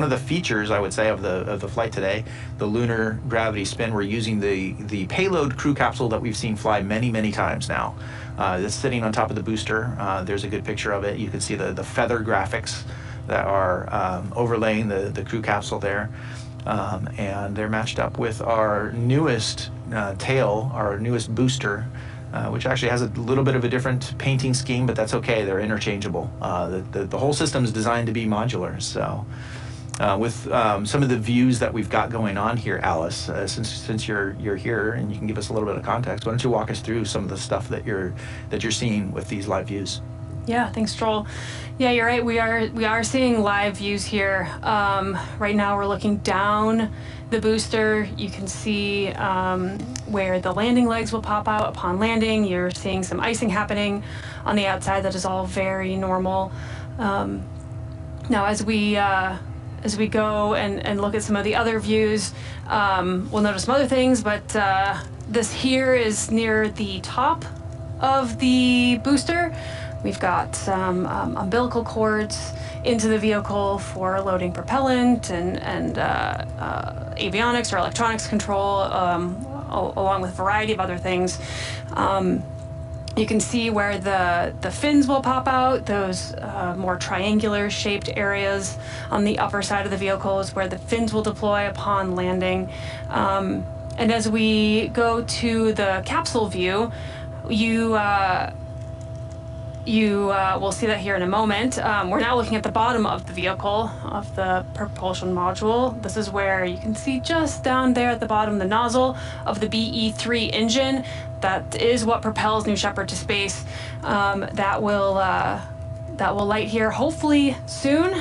the features, I would say, of the flight today, the lunar gravity spin. We're using the payload crew capsule that we've seen fly many times now. It's sitting on top of the booster. There's a good picture of it. You can see the feather graphics that are overlaying the crew capsule there. And they're matched up with our newest tail, our newest booster, which actually has a little bit of a different painting scheme, but that's okay. They're interchangeable. The whole system is designed to be modular. So with some of the views that we've got going on here, Alice, since you're here and you can give us a little bit of context, why don't you walk us through some of the stuff that you're seeing with these live views? Yeah, thanks, Joel. Yeah, you're right. We are seeing live views here. Right now, we're looking down the booster. You can see where the landing legs will pop out upon landing. You're seeing some icing happening on the outside. That is all very normal. Now, as we go and look at some of the other views, we'll notice some other things. But this here is near the top of the booster. We've got some umbilical cords into the vehicle for loading propellant and avionics or electronics control, along with a variety of other things. You can see where the fins will pop out. Those more triangular shaped areas on the upper side of the vehicle is where the fins will deploy upon landing. And as we go to the capsule view, you will see that here in a moment. We're now looking at the bottom of the vehicle, of the propulsion module. This is where you can see just down there at the bottom the nozzle of the BE-3 engine. That is what propels New Shepard to space. That will light here hopefully soon.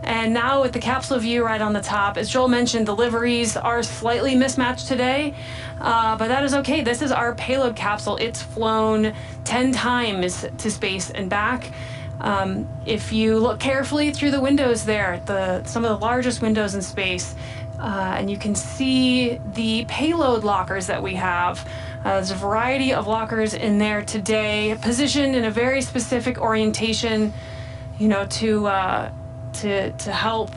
And now with the capsule view right on the top, as Joel mentioned, the liveries are slightly mismatched today, but that is okay. This is our payload capsule. It's flown 10 times to space and back. If you look carefully through the windows there, some of the largest windows in space, and you can see the payload lockers that we have. There's a variety of lockers in there today, positioned in a very specific orientation, you know, to help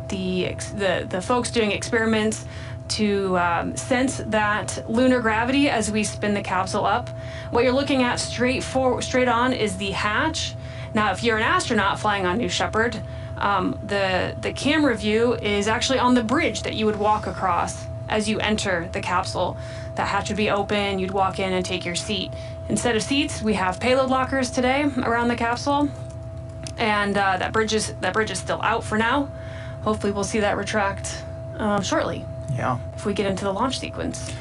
the folks doing experiments to sense that lunar gravity as we spin the capsule up. What you're looking at straight on is the hatch. Now, if you're an astronaut flying on New Shepard, the camera view is actually on the bridge that you would walk across as you enter the capsule. That hatch would be open, you'd walk in and take your seat. Instead of seats, we have payload lockers today around the capsule. And that bridge is still out for now. Hopefully we'll see that retract shortly. Yeah. If we get into the launch sequence.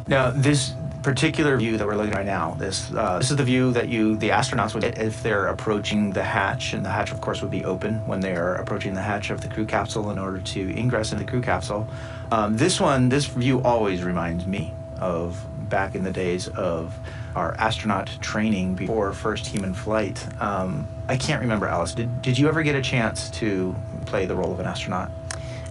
Now, this particular view that we're looking at right now, this is the view that the astronauts would get if they're approaching the hatch, and the hatch, of course, would be open when they are approaching the hatch of the crew capsule in order to ingress into the crew capsule. This view always reminds me of back in the days of our astronaut training before first human flight. I can't remember, Alice, did you ever get a chance to play the role of an astronaut?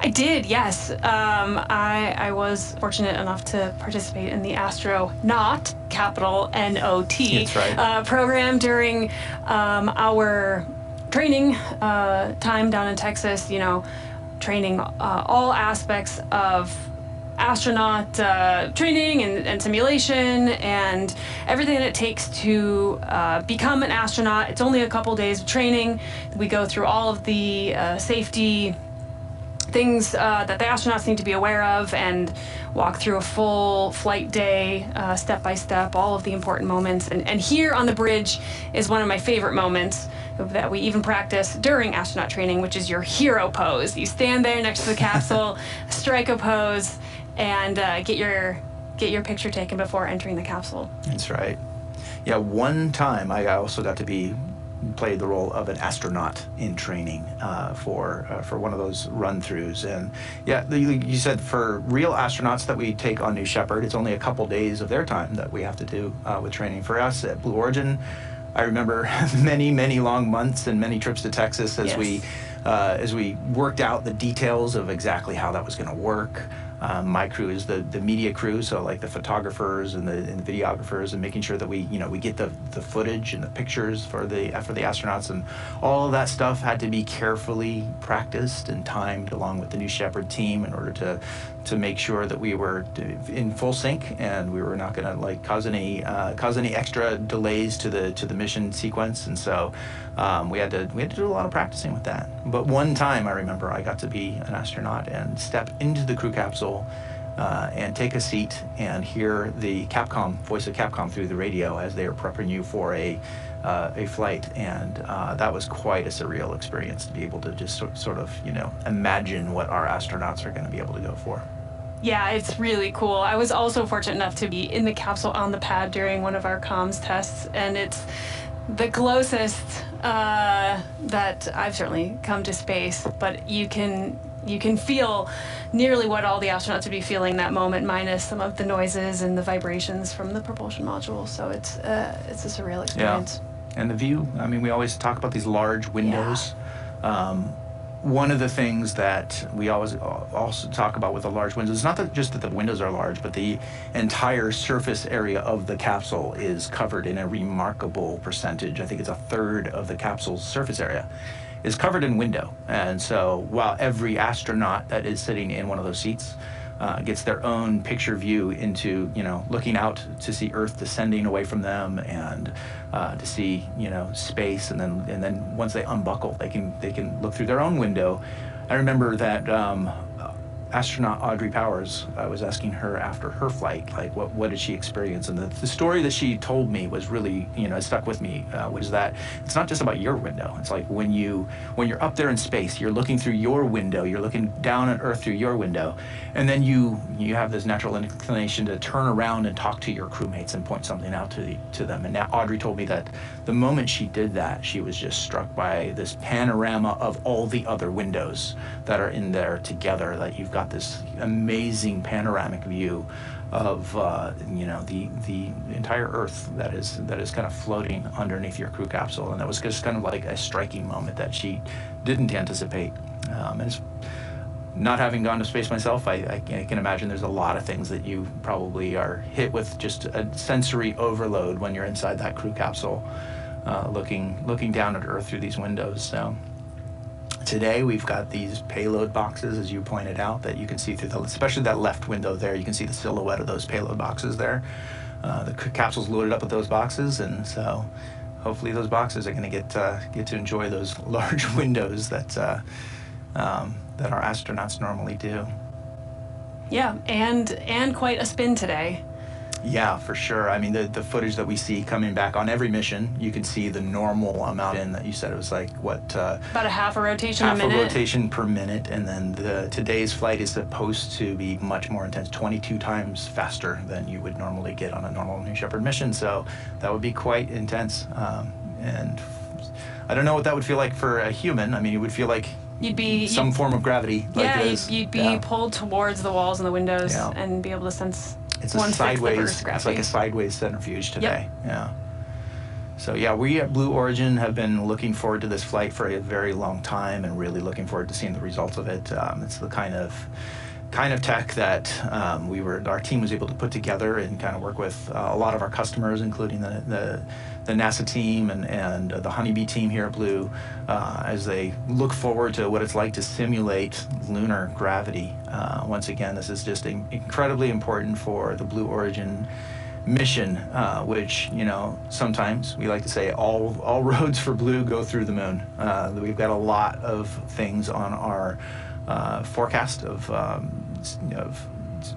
I did, yes. I was fortunate enough to participate in the astronaut, capital N-O-T, That's right. program during our training time down in Texas, you know, training all aspects of astronaut training and simulation and everything that it takes to become an astronaut. It's only a couple days of training. We go through all of the safety things that the astronauts need to be aware of and walk through a full flight day, step by step, all of the important moments. And here on the bridge is one of my favorite moments that we even practice during astronaut training, which is your hero pose. You stand there next to the capsule, strike a pose, and get your picture taken before entering the capsule. That's right. Yeah, one time I also got to play the role of an astronaut in training for one of those run-throughs. And yeah, you said for real astronauts that we take on New Shepard, it's only a couple days of their time that we have to do with training. For us at Blue Origin, I remember many long months and many trips to Texas as we worked out the details of exactly how that was going to work. My crew is the media crew, so like the photographers and the videographers, and making sure that we get the footage and the pictures for the astronauts, and all of that stuff had to be carefully practiced and timed along with the New Shepard team in order to make sure that we were in full sync and we were not going to like cause any extra delays to the mission sequence. And so we had to do a lot of practicing with that. But one time I remember I got to be an astronaut and step into the crew capsule and take a seat and hear the voice of Capcom through the radio as they were prepping you for a flight, and that was quite a surreal experience to be able to just sort of imagine what our astronauts are going to be able to go for. Yeah, it's really cool. I was also fortunate enough to be in the capsule on the pad during one of our comms tests, and it's the closest that I've certainly come to space, but you can feel nearly what all the astronauts would be feeling that moment, minus some of the noises and the vibrations from the propulsion module. So it's a surreal experience. Yeah. And the view, I mean, we always talk about these large windows. Yeah. One of the things that we always also talk about with the large windows is not just that the windows are large, but the entire surface area of the capsule is covered in a remarkable percentage. I think it's a third of the capsule's surface area is covered in window. And so while every astronaut that is sitting in one of those seats gets their own picture view into, looking out to see Earth descending away from them, and to see, space, and then once they unbuckle, they can look through their own window. I remember that astronaut Audrey Powers, I was asking her after her flight, like what did she experience? And the story that she told me was really, it stuck with me, was that it's not just about your window. It's like when you're up there in space, you're looking through your window, you're looking down at Earth through your window, and then you have this natural inclination to turn around and talk to your crewmates and point something out to them. And now Audrey told me that the moment she did that, she was just struck by this panorama of all the other windows that are in there together, that you've got this amazing panoramic view of the entire Earth that is kind of floating underneath your crew capsule. And that was just kind of like a striking moment that she didn't anticipate. And it's, not having gone to space myself, I can imagine there's a lot of things that you probably are hit with just a sensory overload when you're inside that crew capsule, looking down at Earth through these windows. So today we've got these payload boxes, as you pointed out, that you can see through especially that left window there. You can see the silhouette of those payload boxes there. The capsule's loaded up with those boxes, and so hopefully those boxes are going to get to enjoy those large windows that our astronauts normally do. Yeah, and quite a spin today. Yeah, for sure. I mean, the footage that we see coming back on every mission, you can see the normal amount in that you said it was like, what? About a half a rotation a minute. Half a rotation per minute, and then today's flight is supposed to be much more intense, 22 times faster than you would normally get on a normal New Shepard mission, so that would be quite intense. And I don't know what that would feel like for a human. I mean, it would feel like some form of gravity. Yeah, you'd be pulled towards the walls and the windows and be able to sense it's it's like a sideways centrifuge today. Yep. Yeah. So yeah, we at Blue Origin have been looking forward to this flight for a very long time and really looking forward to seeing the results of it. It's the kind of tech that our team was able to put together and kind of work with a lot of our customers, including the NASA team and the Honeybee team here at Blue, as they look forward to what it's like to simulate lunar gravity. Once again, this is just incredibly important for the Blue Origin mission, which, sometimes we like to say all roads for Blue go through the moon. We've got a lot of things on our forecast of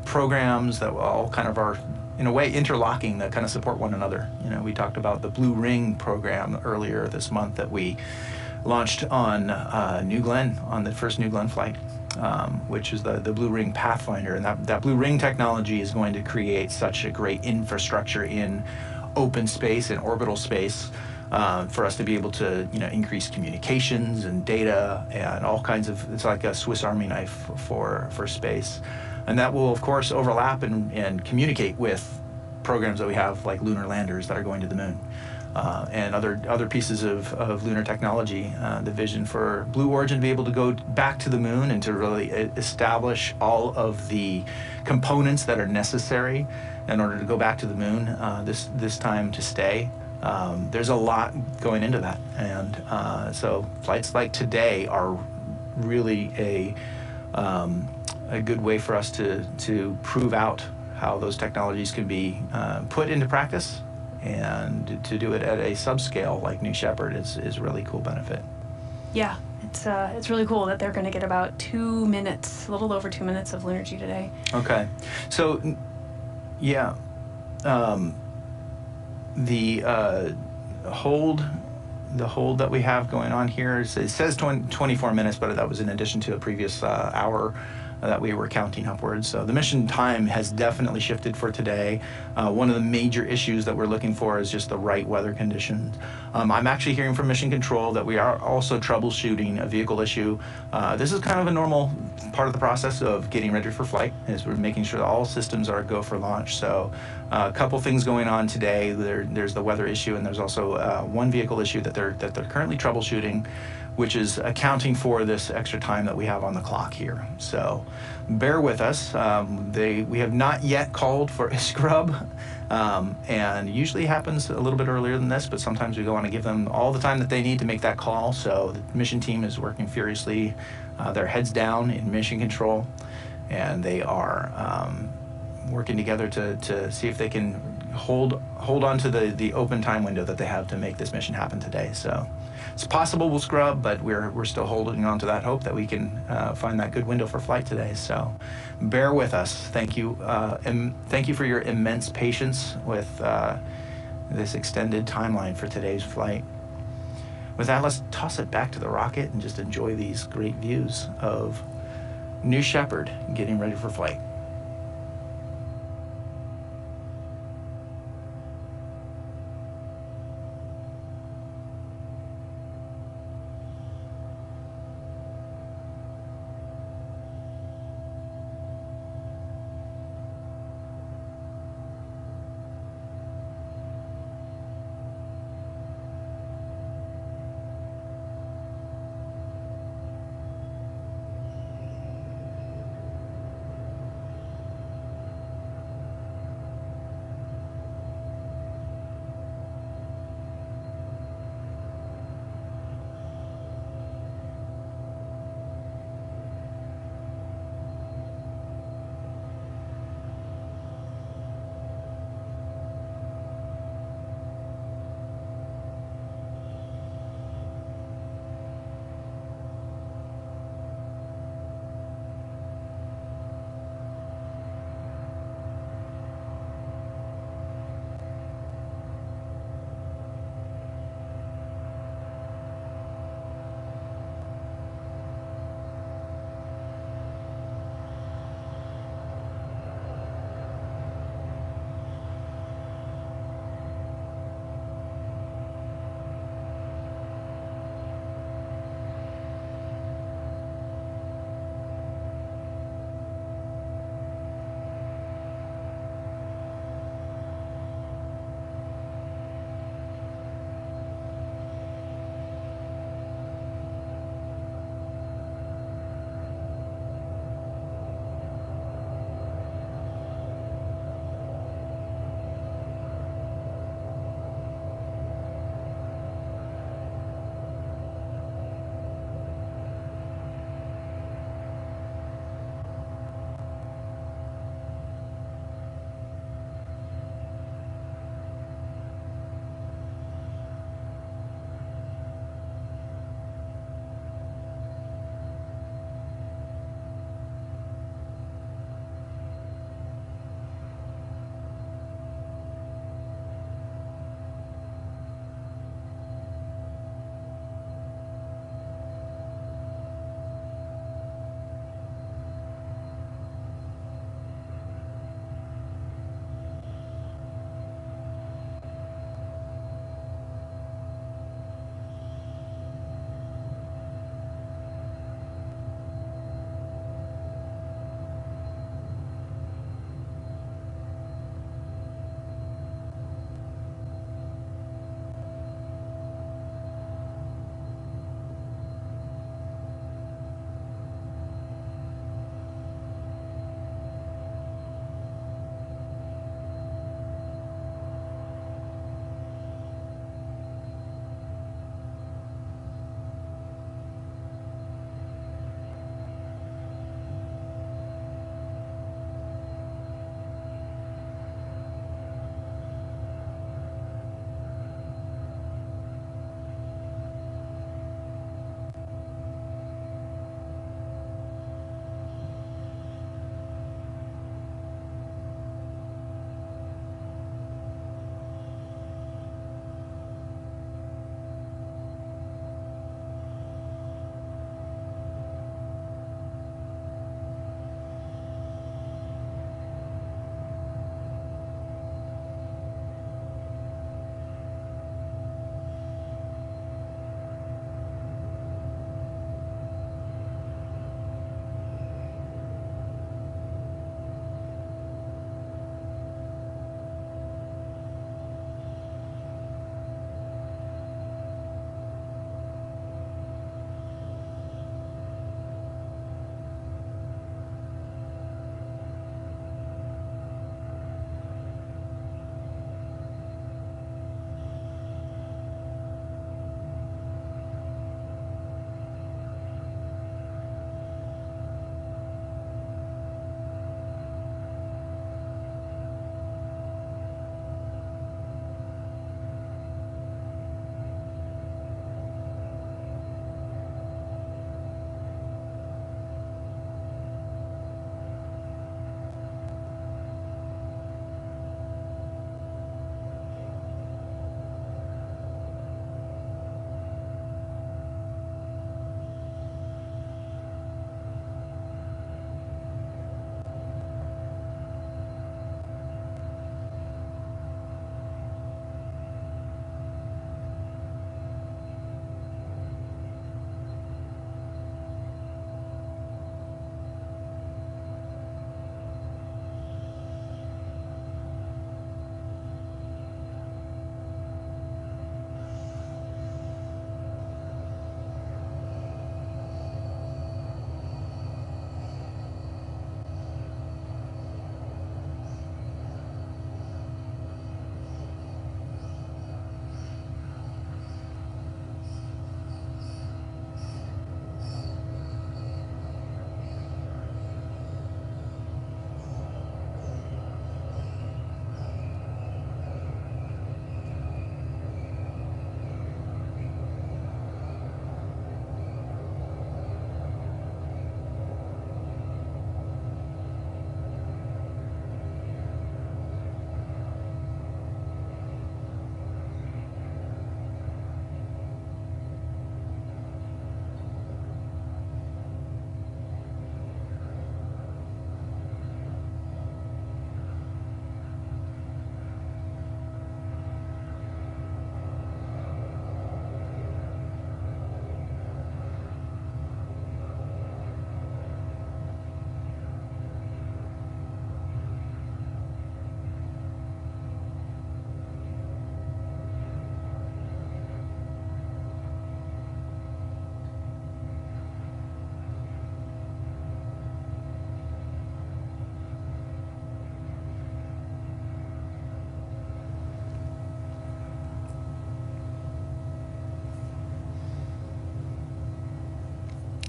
programs that all kind of are, in a way, interlocking, that kind of support one another. We talked about the Blue Ring program earlier this month that we launched on New Glenn, on the first New Glenn flight, which is the Blue Ring Pathfinder. And that Blue Ring technology is going to create such a great infrastructure in open space and orbital space for us to be able to, increase communications and data and all kinds of, it's like a Swiss Army knife for space. And that will, of course, overlap and communicate with programs that we have, like lunar landers that are going to the moon, and other pieces of lunar technology. The vision for Blue Origin to be able to go back to the moon and to really establish all of the components that are necessary in order to go back to the moon this time to stay. There's a lot going into that, and so flights like today are really a good way for us to prove out how those technologies can be put into practice, and to do it at a subscale like New Shepard is really cool benefit. Yeah, it's really cool that they're going to get about 2 minutes, a little over 2 minutes of Lunargy today. Okay, so yeah. The hold that we have going on here, it says 24 minutes, but that was in addition to a previous hour that we were counting upwards. So the mission time has definitely shifted for today. One of the major issues that we're looking for is just the right weather conditions. I'm actually hearing from Mission Control that we are also troubleshooting a vehicle issue. This is kind of a normal part of the process of getting ready for flight, is we're making sure that all systems are go for launch. So a couple things going on today. There's the weather issue, and there's also one vehicle issue that they're currently troubleshooting, which is accounting for this extra time that we have on the clock here. So bear with us. We have not yet called for a scrub, and usually happens a little bit earlier than this, but sometimes we go on to give them all the time that they need to make that call. So the mission team is working furiously. Their heads down in Mission Control, and they are working together to see if they can hold on to the open time window that they have to make this mission happen today. So it's possible we'll scrub, but we're still holding on to that hope that we can find that good window for flight today. So bear with us. Thank you, and thank you for your immense patience with this extended timeline for today's flight. With that, let's toss it back to the rocket and just enjoy these great views of New Shepard getting ready for flight.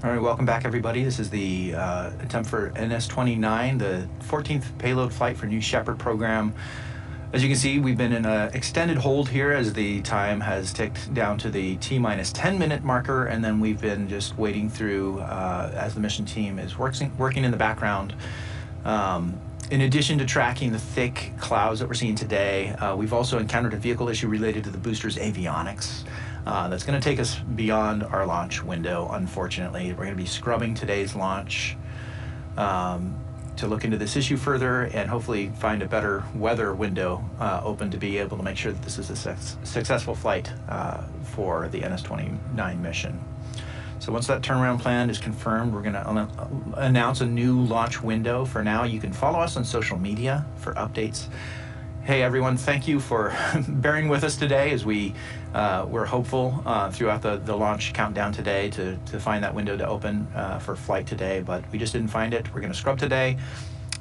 All right, welcome back, everybody. This is the attempt for NS-29, the 14th payload flight for New Shepard program. As you can see, we've been in an extended hold here as the time has ticked down to the T-minus 10-minute marker, and then we've been just waiting through as the mission team is working in the background. In addition to tracking the thick clouds that we're seeing today, we've also encountered a vehicle issue related to the booster's avionics. That's going to take us beyond our launch window, unfortunately. We're going to be scrubbing today's launch to look into this issue further and hopefully find a better weather window open to be able to make sure that this is a successful flight for the NS-29 mission. So once that turnaround plan is confirmed, we're going to announce a new launch window. For now, you can follow us on social media for updates. Hey everyone, thank you for bearing with us today as we're hopeful throughout the launch countdown today to find that window to open for flight today, but we just didn't find it. We're going to scrub today.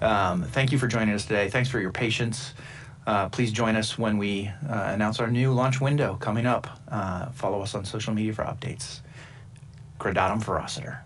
Thank you for joining us today. Thanks for your patience. Please join us when we announce our new launch window coming up. Follow us on social media for updates. Gradatum Ferociter.